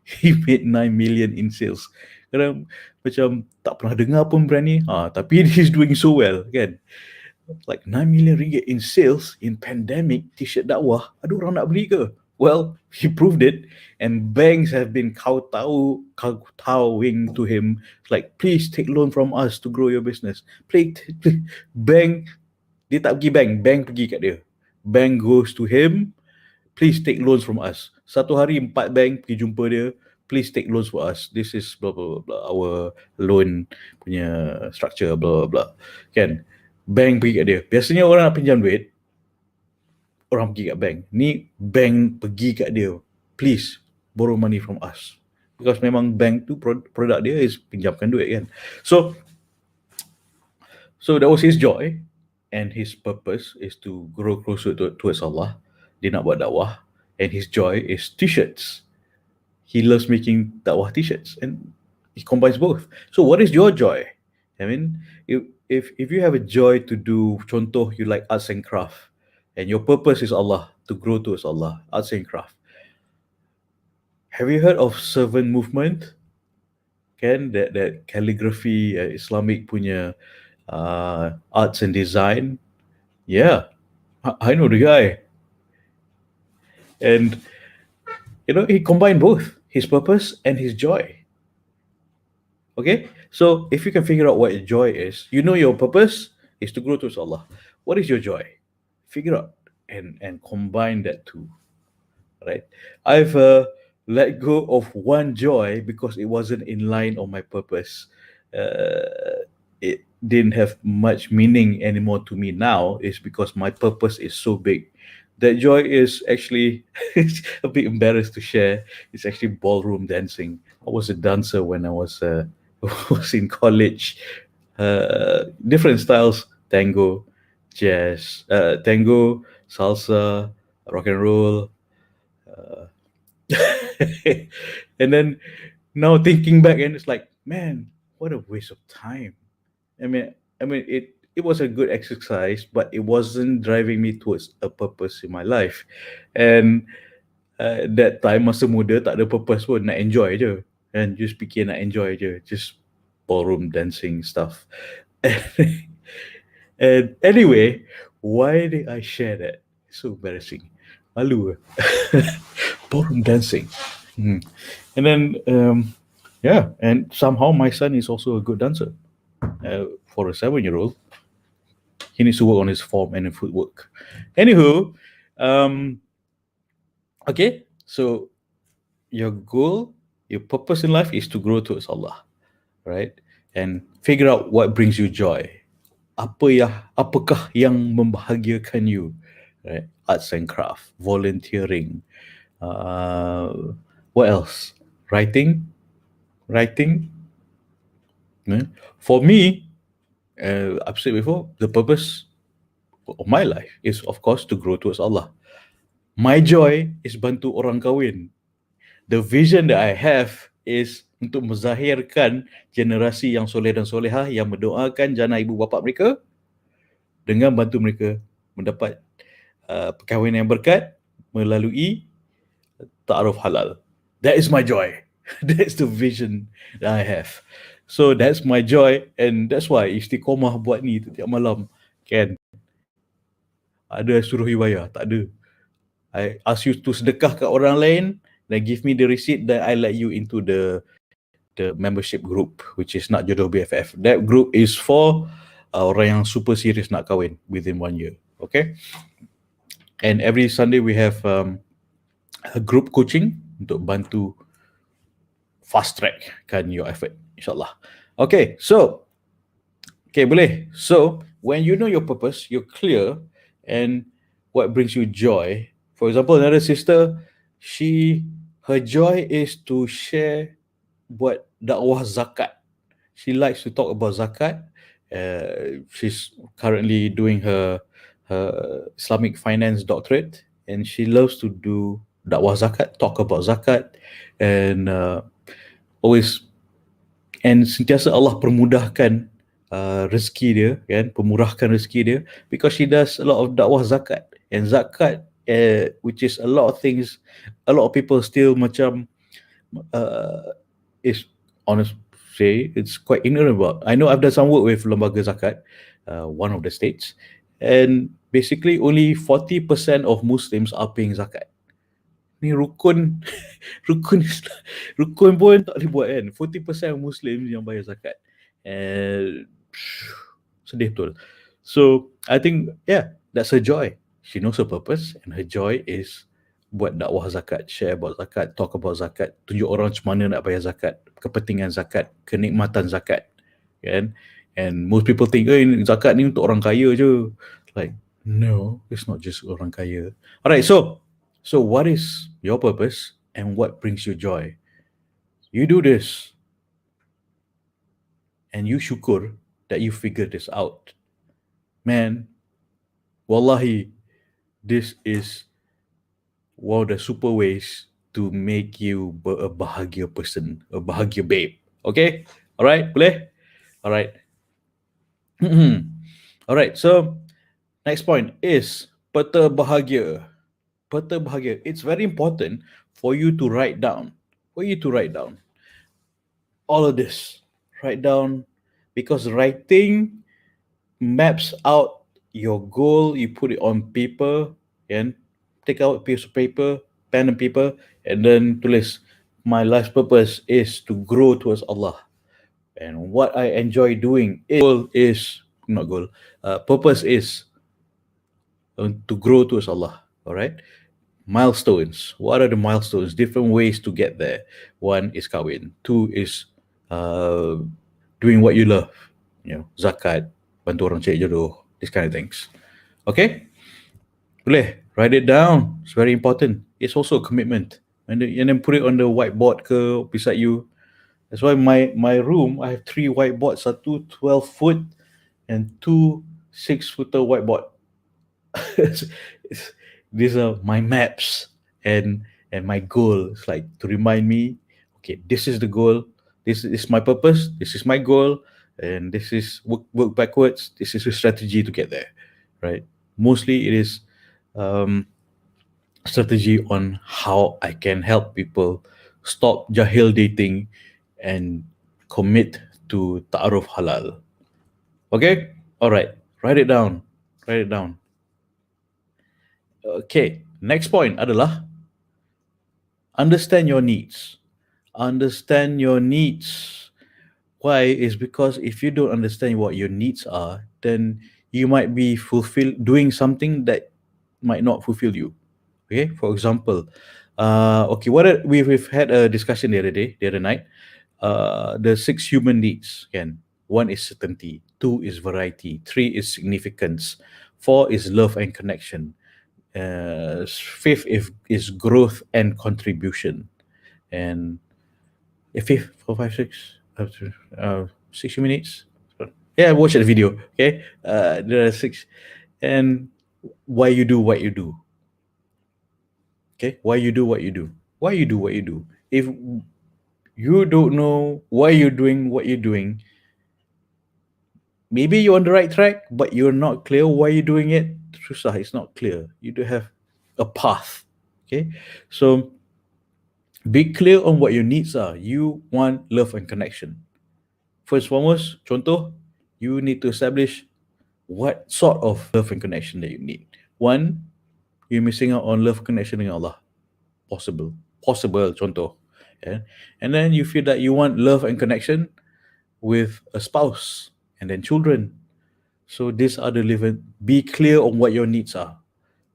He made 9 million in sales. Kadang macam tak pernah dengar pun brand ni, tapi he's doing so well, kan. Like 9 million ringgit in sales in pandemic, t-shirt dakwah, ada orang nak beli ke? Well, he proved it, and banks have been kowtowing to him, like, please take loan from us to grow your business. Please. Bank, dia tak pergi bank pergi kat dia. Bank goes to him, please take loans from us. Satu hari 4 bank pergi jumpa dia, please take loans for us. This is blah blah blah, blah. Our loan punya structure, blah blah blah. Kan? Bank pergi kat dia. Biasanya orang nak pinjam duit, orang pergi kat bank. Ni bank pergi kat dia, please borrow money from us. Because memang bank tu produk dia is pinjamkan duit, kan. So that was his joy, and his purpose is to grow closer towards Allah. Dia nak buat dakwah, and his joy is t-shirts. He loves making dakwah t-shirts, and he combines both. So what is your joy? I mean, if you have a joy to do, contoh, you like arts and craft, and your purpose is Allah, to grow towards Allah, arts and craft. Have you heard of servant movement? Kan, that calligraphy, Islamic punya arts and design. Yeah, I know the guy, and he combined both his purpose and his joy. Okay, so if you can figure out what your joy is, your purpose is to grow towards Allah. What is your joy? Figure out and combine that too. Right? I've let go of one joy because it wasn't in line on my purpose. It didn't have much meaning anymore to me now. Is because my purpose is so big. That joy is actually a bit embarrassed to share. It's actually ballroom dancing. I was a dancer when I was was in college. Different styles: tango, jazz, tango, salsa, rock and roll. And then now thinking back, and it's like, man, what a waste of time. I mean, it was a good exercise, but it wasn't driving me towards a purpose in my life. And that time masa muda tak ada purpose pun, nak enjoy je, and just fikir nak enjoy je, just ballroom dancing stuff. And anyway, why did I share that? It's so embarrassing. Malu. Ballroom dancing. And then yeah, and somehow my son is also a good dancer. For a 7-year-old, he needs to work on his form and footwork. Anywho, okay, so your goal, your purpose in life is to grow towards Allah, right? And figure out what brings you joy. Apakah yang membahagiakan you, right? Arts and craft, volunteering. What else? Writing, writing. For me, I've said before, the purpose of my life is, of course, to grow towards Allah. My joy is bantu orang kahwin. The vision that I have is untuk menzahirkan generasi yang soleh dan solehah yang mendoakan jana ibu bapa mereka dengan bantu mereka mendapat perkahwinan yang berkat melalui ta'aruf halal. That is my joy. That's the vision that I have. So that's my joy, and that's why istiqomah buat ni tiap malam. Kan? Ada suruh you bayar? Tak ada. I ask you to sedekah kat orang lain, then give me the receipt, then I let you into the membership group, which is not Jodoh BFF. That group is for orang yang super serious nak kahwin within 1 year. Okay? And every Sunday we have a group coaching untuk bantu fast track kan your effort, insyaAllah. Okay, so boleh. So when you know your purpose, you're clear, and what brings you joy. For example, another sister, her joy is to share buat dakwah zakat. She likes to talk about zakat. She's currently doing her Islamic finance doctorate, and she loves to do dakwah zakat, talk about zakat, and always, and sentiasa Allah permudahkan rezeki dia, kan, pemurahkan rezeki dia, because she does a lot of dakwah zakat. And zakat, which is a lot of things, a lot of people still macam is honest say it's quite ignorant about. I know I've done some work with lembaga zakat, one of the states, and basically only 40% of Muslims are paying zakat. Ni rukun rukun pun tak boleh buat kan. 40% of Muslims yang bayar zakat. And sedih betul. So I think, yeah, that's her joy. She knows her purpose, and her joy is buat dakwah zakat, share about zakat, talk about zakat, tunjuk orang macam mana nak bayar zakat, kepentingan zakat, kenikmatan zakat, kan? And most people think, zakat ni untuk orang kaya je. Like, no, it's not just orang kaya. Alright, so what is your purpose and what brings you joy? You do this, and you syukur that you figured this out. Man, wallahi, this is one of the super ways to make you a bahagia person, a bahagia babe. Okay? Alright, boleh? Alright. Alright, so next point is peta bahagia. Peta bahagia. It's very important for you to write down. All of this. Write down, because writing maps out your goal. You put it on paper, and take out a piece of paper, pen and paper, and then tulis, my life purpose is to grow towards Allah. And what I enjoy doing purpose is to grow towards Allah. All right. Milestones. What are the milestones? Different ways to get there. 1 is kahwin. 2 is doing what you love. Zakat, bantu orang cari jodoh, these kind of things. Okay? Boleh, write it down. It's very important. It's also a commitment. And then put it on the whiteboard ke beside you. That's why my room, I have 3 whiteboards, satu 12-foot and 2 6-footer whiteboard. These are my maps and my goal. It's like to remind me, okay, this is the goal, this is my purpose, this is my goal, and this is work backwards. This is a strategy to get there, right? Mostly it is strategy on how I can help people stop jahil dating and commit to ta'aruf halal. Okay? All right. Write it down. Okay. Next point adalah understand your needs. Why? Is because if you don't understand what your needs are, then you might be doing something that might not fulfill you. Okay, for example, we've had a discussion the other night. The 6 human needs. Again, 1 is certainty, 2 is variety, 3 is significance, 4 is love and connection, 5th is growth and contribution, and fifth, 4, 5, 6, 60 minutes. Yeah, watch the video. Okay, there are six, and why you do what you do. Okay, why you do what you do. Why you do what you do. If you don't know why you're doing what you're doing, maybe you're on the right track, but you're not clear why you're doing it. Susah, it's not clear. You do have a path. Okay, so be clear on what your needs are. You want love and connection. First foremost, contoh, you need to establish what sort of love and connection that you need. One, you're missing out on love connection with Allah. Possible, contoh. Yeah. And then you feel that you want love and connection with a spouse and then children. So these are the living. Be clear on what your needs are.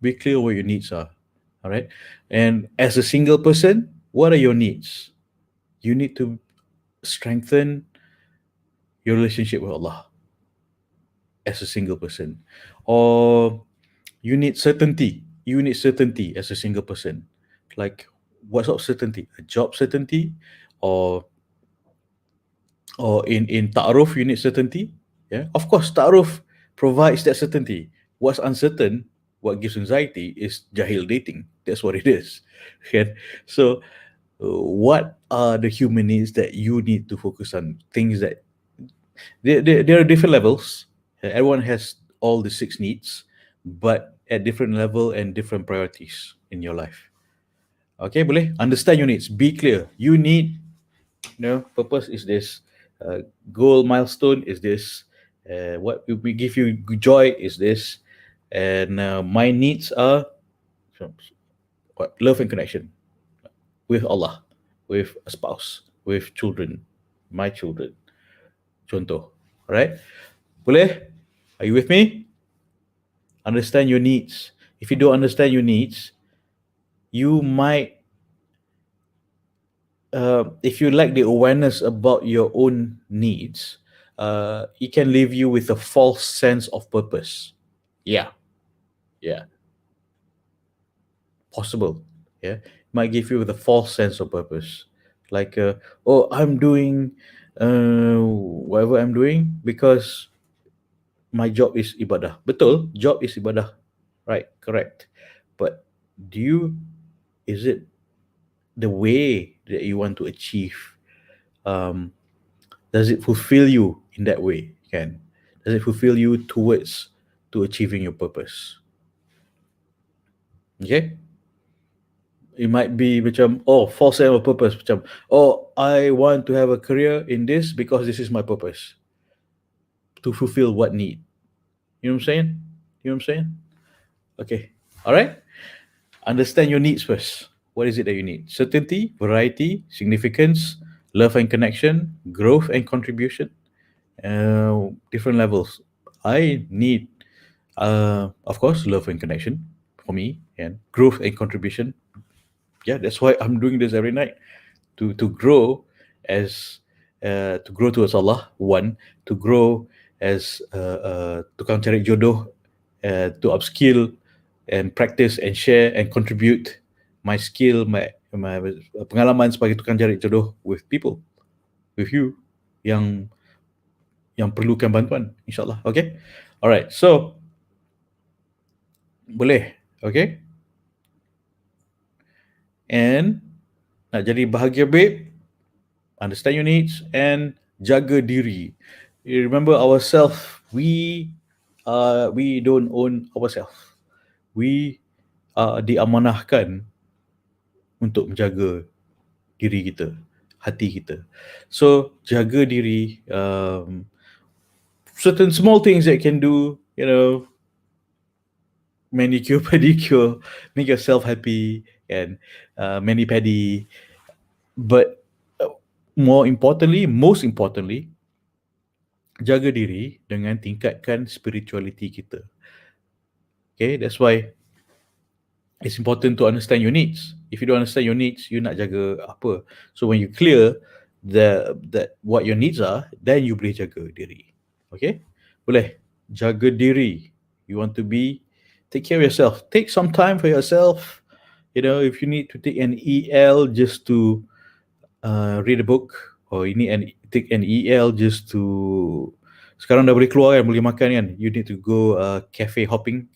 Be clear what your needs are. All right. And as a single person, what are your needs? You need to strengthen your relationship with Allah as a single person. Or you need certainty. You need certainty as a single person. Like what sort of certainty? A job certainty, or in ta'aruf you need certainty. Yeah, of course ta'aruf provides that certainty. What's uncertain, what gives anxiety is jahil dating. That's what it is. Okay, so what are the human needs that you need to focus on? Things that there are different levels. Everyone has all the six needs, but at different level and different priorities in your life. Okay, boleh understand your needs. Be clear. You need, purpose is this, goal milestone is this, what will give you joy is this, and my needs are what, love and connection with Allah, with a spouse, with children, my children, contoh. Alright, boleh, are you with me? Understand your needs. If you don't understand your needs, you might, if you lack the awareness about your own needs, it can leave you with a false sense of purpose. Yeah, yeah, possible. Yeah, might give you with a false sense of purpose. Like, oh, I'm doing whatever I'm doing because my job is ibadah. Betul, job is ibadah. Right, correct. But do you, is it the way that you want to achieve, um, does it fulfill you in that way? Can, does it fulfill you towards to achieving your purpose? Okay, it might be macam, oh, false sense of purpose, macam, oh, I want to have a career in this because this is my purpose, to fulfill what need. You know what I'm saying? You know what I'm saying? Okay, all right, understand your needs first. What is it that you need? Certainty, variety, significance, love and connection, growth and contribution. Different levels. I need, of course, love and connection for me, and growth and contribution. Yeah, that's why I'm doing this every night, to grow as, to grow towards Allah. One, to grow as tukang cari jodoh, to upskill and practice and share and contribute my skill, my pengalaman sebagai tukang cari jodoh with people, with you, yang perlukan bantuan, insyaallah. Okay, alright, so boleh, okay, and nak jadi bahagia babe, understand your needs and jaga diri. You remember ourselves, we don't own ourselves. We diamanahkan untuk menjaga diri kita, hati kita. So jaga diri, certain small things that you can do, manicure, pedicure, make yourself happy, and mani pedi. But most importantly, jaga diri dengan tingkatkan spirituality kita. Okay, that's why it's important to understand your needs. If you don't understand your needs, you nak jaga apa? So when you clear that what your needs are, then you boleh jaga diri. Okay, boleh jaga diri. You want to be, take care of yourself. Take some time for yourself. If you need to take an EL just to read a book, or you need take an EL just to, sekarang dah boleh keluar kan, boleh makan kan, you need to go cafe hopping.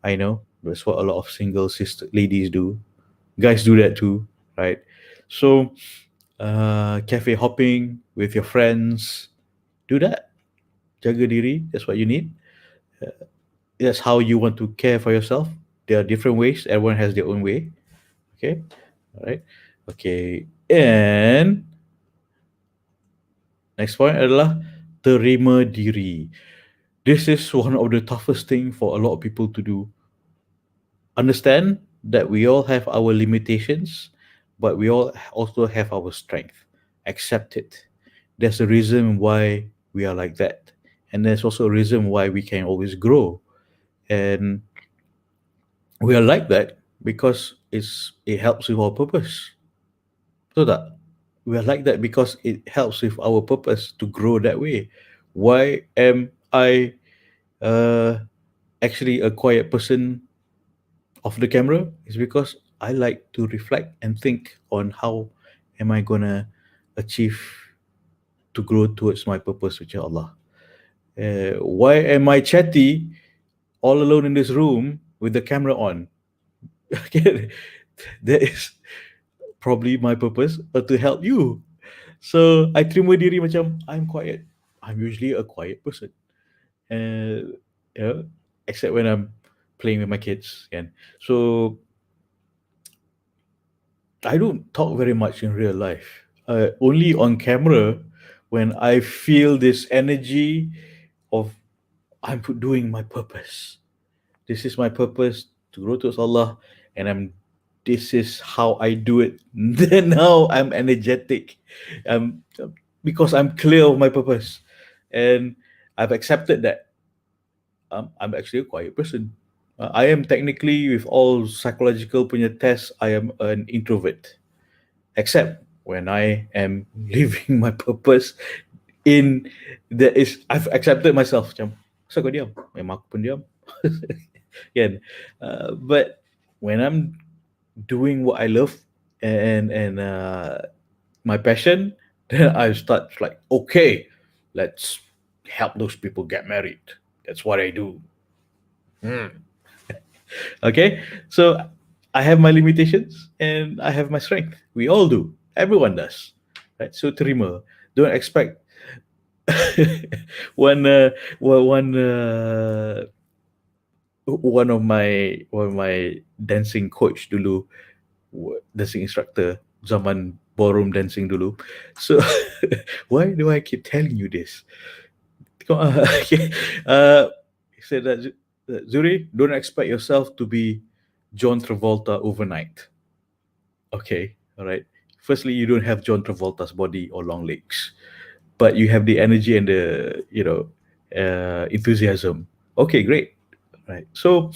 I know that's what a lot of single sister ladies do. Guys do that too, right? So cafe hopping with your friends, do that. Jaga diri, that's what you need. That's how you want to care for yourself. There are different ways, everyone has their own way. Okay, all right. Okay, and next point adalah terima diri. This is one of the toughest thing for a lot of people to do. Understand that we all have our limitations, but we all also have our strength. Accept it. There's a reason why we are like that. And there's also a reason why we can always grow. And we are like that because it helps with our purpose. So that we are like that because it helps with our purpose to grow that way. Why am I uh, actually a quiet person off the camera? Is because I like to reflect and think on how am I gonna achieve to grow towards my purpose with Allah. Why am I chatty all alone in this room with the camera on? Okay, that is probably my purpose, to help you. So I terima diri macam I'm quiet. I'm usually a quiet person. Uh, you know, except when I'm playing with my kids. And so I don't talk very much in real life. Only on camera when I feel this energy of I'm doing my purpose. This is my purpose to grow towards Allah, and this is how I do it. Then now I'm energetic, because I'm clear of my purpose, and I've accepted that I'm actually a quiet person. I am technically, with all psychological punya tests, I am an introvert, except when I am living my purpose in that is I've accepted myself macam masa kau diam memang aku pun diam. Kan, but when I'm doing what I love and my passion, then I start like, okay, let's help those people get married. That's what I do. Okay, so I have my limitations and I have my strength. We all do. Everyone does. Right? So terima. Don't expect one one of my dancing coach dulu, dancing instructor zaman ballroom dancing dulu. So why do I keep telling you this? Okay. He said that Zuri, don't expect yourself to be John Travolta overnight. Okay, all right. Firstly, you don't have John Travolta's body or long legs, but you have the energy and the enthusiasm. Okay, great. Right. So,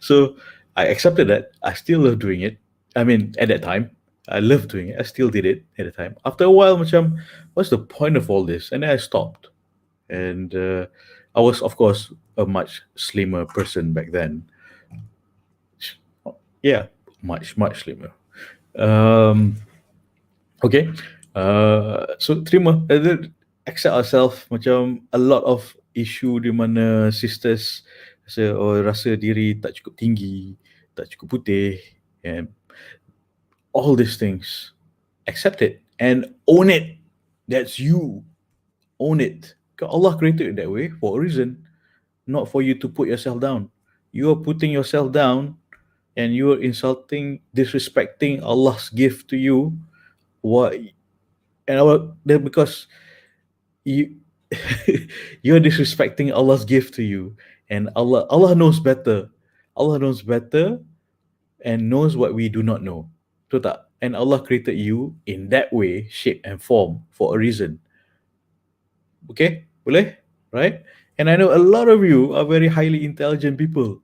so I accepted that. I still love doing it. I mean, at that time, I loved doing it. I still did it at the time. After a while, macam, what's the point of all this? And then I stopped. And I was, of course, a much slimmer person back then. Yeah, much slimmer. Um, okay. So terima, accept ourselves. Macam a lot of issue di mana sisters rasa diri tak cukup tinggi, tak cukup putih, and all these things. Accept it and own it. That's you. Own it. 'Cause Allah created it that way for a reason, not for you to put yourself down. You are putting yourself down and you are insulting, disrespecting Allah's gift to you. Why? And then because you you're disrespecting Allah's gift to you, and Allah knows better. Allah knows better and knows what we do not know. Betul tak? And Allah created you in that way, shape and form for a reason. Okay? Boleh? Right? And I know a lot of you are very highly intelligent people.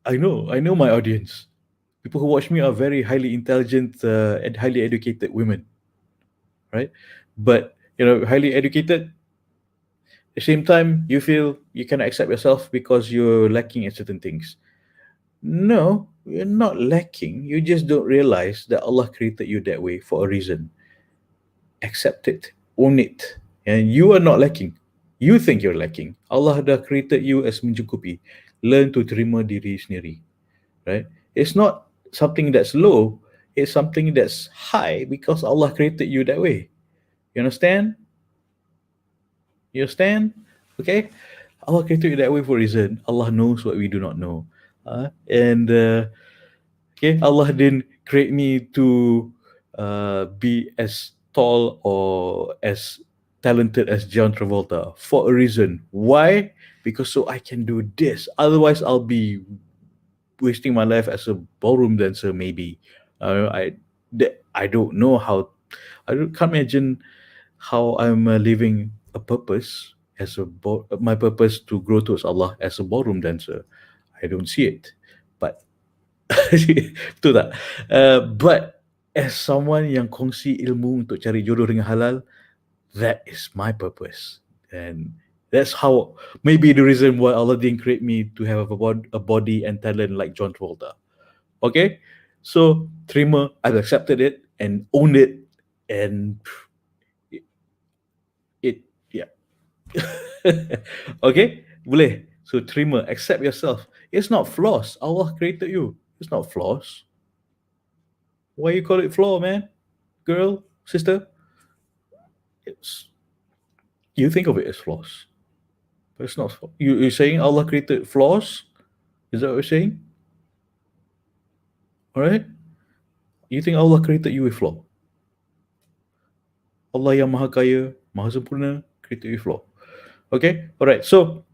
I know my audience. People who watch me are very highly intelligent and highly educated women, right? But highly educated, at the same time, you feel you cannot accept yourself because you're lacking in certain things. No, you're not lacking. You just don't realize that Allah created you that way for a reason. Accept it, own it, and you are not lacking. You think you're lacking. Allah dah created you as mencukupi. Learn to terima diri sendiri, right? It's not something that's low. It's something that's high because Allah created you that way. You understand? You understand? Okay? Allah created you that way for a reason. Allah knows what we do not know. And okay, Allah didn't create me to be as tall or as talented as John Travolta for a reason. Why? Because so I can do this. Otherwise, I'll be wasting my life as a ballroom dancer. Maybe I don't know how. Can't imagine how I'm living a purpose as my purpose to grow towards Allah as a ballroom dancer. I don't see it, but betul tak? But as someone yang kongsi ilmu untuk cari jodoh dengan halal, that is my purpose. And that's how, maybe the reason why Allah didn't create me to have a body and talent like John Travolta. Okay? So, terima, I've accepted it and owned it, and it, yeah. Okay? Boleh. So, terima, accept yourself. It's not flaws. Allah created you. It's not flaws. Why you call it flaw, man? Girl, sister? It's, you think of it as flaws, but it's not. You're saying Allah created flaws? Is that what you're saying? All right. You think Allah created you with flaw? Allah yang maha kaya, maha sempurna, created you with flaw. Okay. All right. So,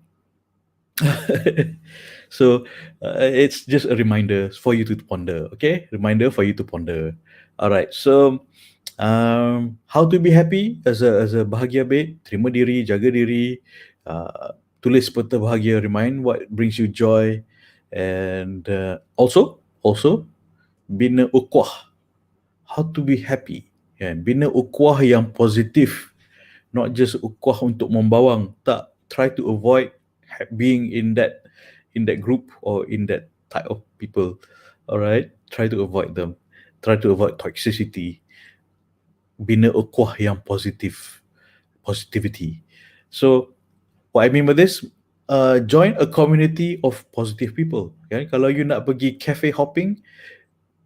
so it's just a reminder for you to ponder. Okay. Reminder for you to ponder. All right. So, how to be happy as a bahagia babe? Terima diri, jaga diri. Tulis peta bahagia, remind what brings you joy, and also bina ukhuwah. How to be happy, kan? Bina ukhuwah yang positif, not just ukhuwah untuk membawang. Tak, try to avoid being in that group or in that type of people. All right, try to avoid them. Try to avoid toxicity. Bina ukhuwah yang positivity. So what I mean by this, join a community of positive people. Okay? Kalau you nak pergi cafe hopping,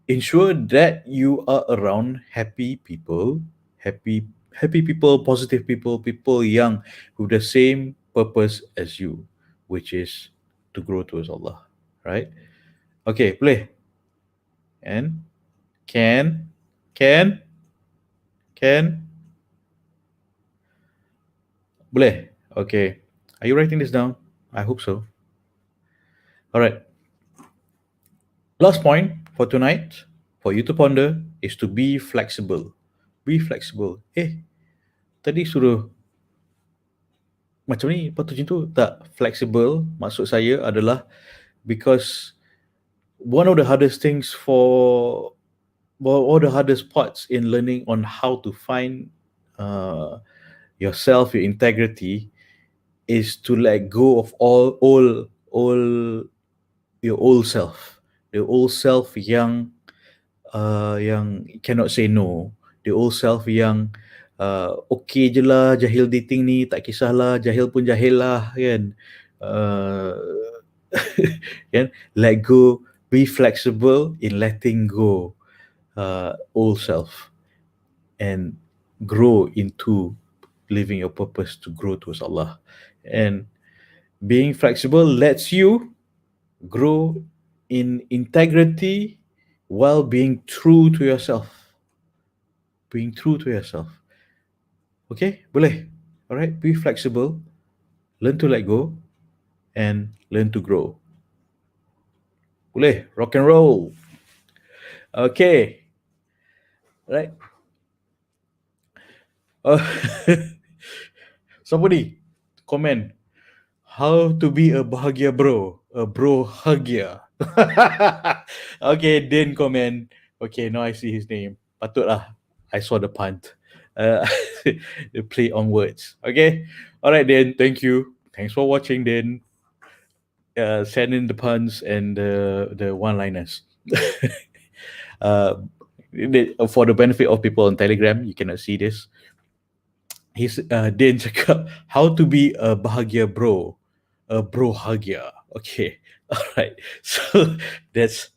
ensure that you are around happy people, positive people, people yang with the same purpose as you, which is to grow towards Allah. Right? Okay, play. And can, can, can, boleh. Okay. Are you writing this down? I hope so. All right. Last point for tonight, for you to ponder, is to be flexible. Be flexible. Tadi suruh macam ni, lepas tu macam tu. Tak, flexible maksud saya adalah because one of the hardest things all the hardest parts in learning on how to find uh, yourself, your integrity, is to let go of all your old self, the old self yang cannot say no, the old self yang okay je lah jahil dating ni, tak kisahlah, jahil pun jahil lah, kan. uh, kan, let go, be flexible in letting go old self and grow into living your purpose to grow towards Allah. And being flexible lets you grow in integrity while being true to yourself. Being true to yourself. Okay, boleh. All right, be flexible, learn to let go, and learn to grow. Boleh, rock and roll. Okay, right. Uh, somebody comment how to be a bahagia bro, a bro hagia. Okay, Din comment. Okay, now I see his name. Patutlah, I saw the punt. The play on words. Okay, all right, Din. Thank you. Thanks for watching, Din. send in the puns and the one-liners. uh, for the benefit of people on Telegram, you cannot see this. He's Din cakap how to be a bahagia bro, a brohagia. Okay, all right. So that's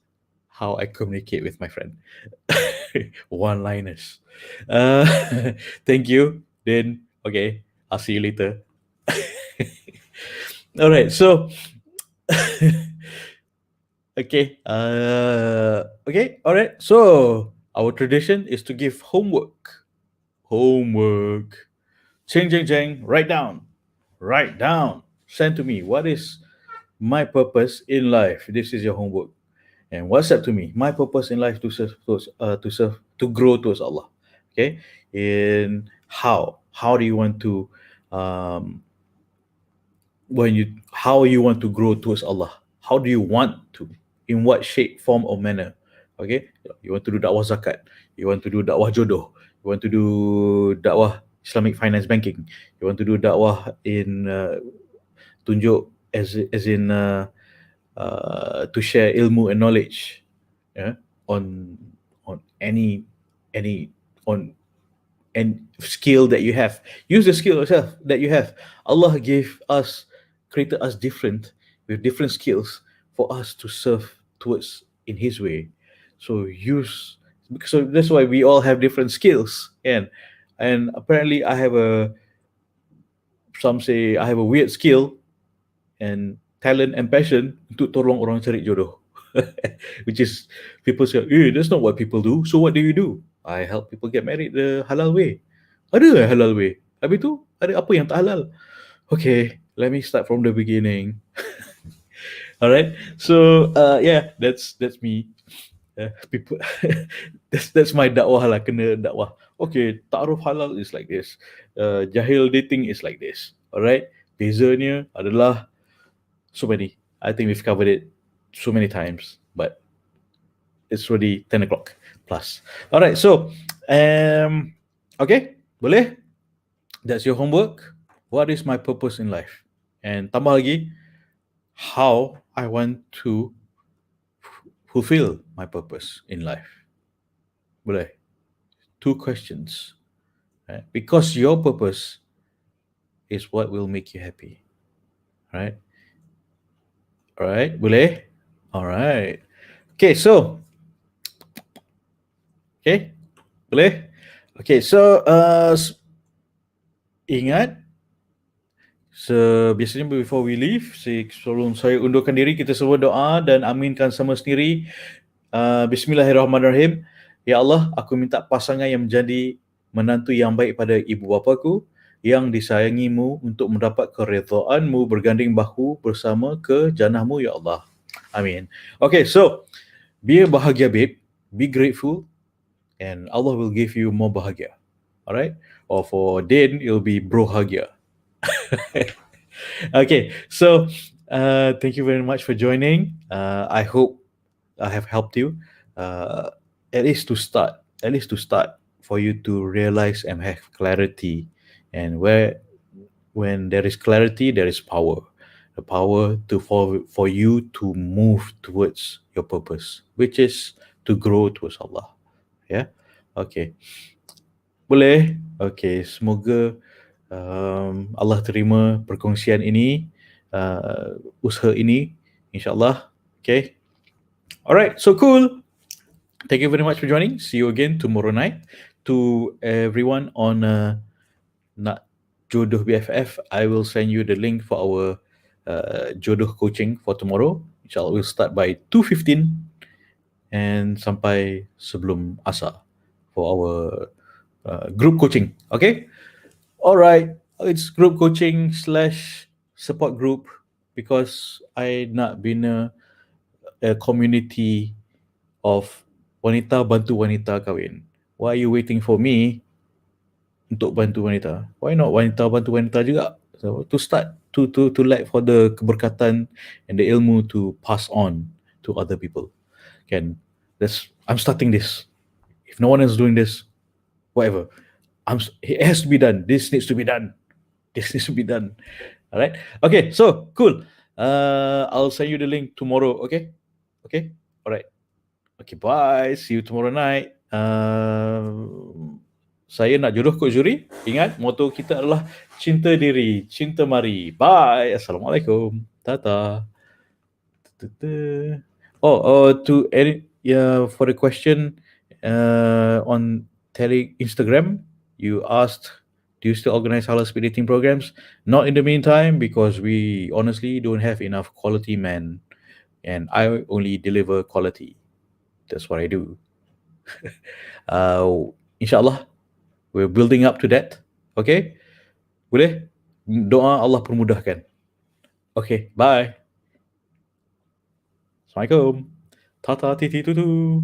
how I communicate with my friend. One-liners. Uh, thank you, Din. Okay, I'll see you later. All right. So okay. Okay. All right. So our tradition is to give homework. Homework. Ching, ching, ching. Write down. Write down. Send to me. What is my purpose in life? This is your homework. And WhatsApp to me. My purpose in life to serve, to grow towards Allah. Okay. In how do you want to, um, how you want to grow towards Allah? How do you want to? In what shape, form, or manner? Okay, you want to do dakwah zakat, you want to do dakwah jodoh, you want to do dakwah Islamic finance banking, you want to do dakwah in tunjuk as in to share ilmu and knowledge, yeah, on any on and skill that you have. Use the skill yourself that you have. Allah gave us, created us different with different skills for us to serve towards in His way. So use, so that's why we all have different skills. And apparently I have a, some say I have a weird skill and talent and passion untuk tolong orang cari jodoh. Which is, people say, that's not what people do. So what do you do? I help people get married the halal way. Ada halal way. Habis tu, ada apa yang tak halal? Okay, let me start from the beginning. All right. So yeah, that's me. People, that's my dakwah lah. Kena dakwah. Okay, ta'aruf halal is like this. Jahil dating is like this. All right. Bezanya adalah so many. I think we've covered it so many times, but it's already 10 o'clock plus. All right, so okay, boleh? That's your homework. What is my purpose in life? And tambah lagi, how I want to fulfill my purpose in life. Boleh? Two questions. Right? Because your purpose is what will make you happy. Right? All right, boleh? All right. Okay, so okay, boleh? Okay, so ingat, biasanya before we leave, sebelum saya undurkan diri, kita semua doa dan aminkan sama sendiri. Bismillahirrahmanirrahim. Ya Allah, aku minta pasangan yang menjadi menantu yang baik pada ibu bapaku, yang disayangimu untuk mendapat keredaan-Mu, berganding bahu bersama ke jannah-Mu, ya Allah. Amin. Okay, so be a bahagia babe, be grateful, and Allah will give you more bahagia. Alright? Or for Din, it'll be brohagia. Okay, so thank you very much for joining. I hope I have helped you, at least to start, for you to realize and have clarity. And when there is clarity, there is power. The power to for you to move towards your purpose, which is to grow towards Allah. Yeah. Okay. Boleh? Okay. Semoga Allah terima perkongsian ini, usaha ini, insyaAllah. Okay. Alright, so cool. Thank you very much for joining. See you again tomorrow night. To everyone on Nak Jodoh BFF, I will send you the link for our Jodoh coaching for tomorrow. InsyaAllah we'll start by 2:15 and sampai sebelum asar for our group coaching. Okay? Alright, it's group coaching / support group because I nak bina a community of wanita bantu wanita kahwin. Why are you waiting for me untuk bantu wanita? Why not wanita bantu wanita juga? So to start, to like for the keberkatan and the ilmu to pass on to other people. I'm starting this. If no one is doing this, whatever. It has to be done. This needs to be done. This needs to be done. All right. Okay. So cool. I'll send you the link tomorrow. Okay? Okay? Alright. Okay, bye. See you tomorrow night. Saya nak jodoh kot Zuhri. Ingat, motto kita adalah cinta diri, cinta mari. Bye. Assalamualaikum. Tata. To edit, yeah, for the question on Instagram, you asked, do you still organize halal speed dating programs? Not in the meantime, because we honestly don't have enough quality men, and I only deliver quality. That's what I do. Inshallah, we're building up to that. Okay? Boleh? Doa Allah permudahkan. Okay, bye. Assalamualaikum. Tata titi tutu.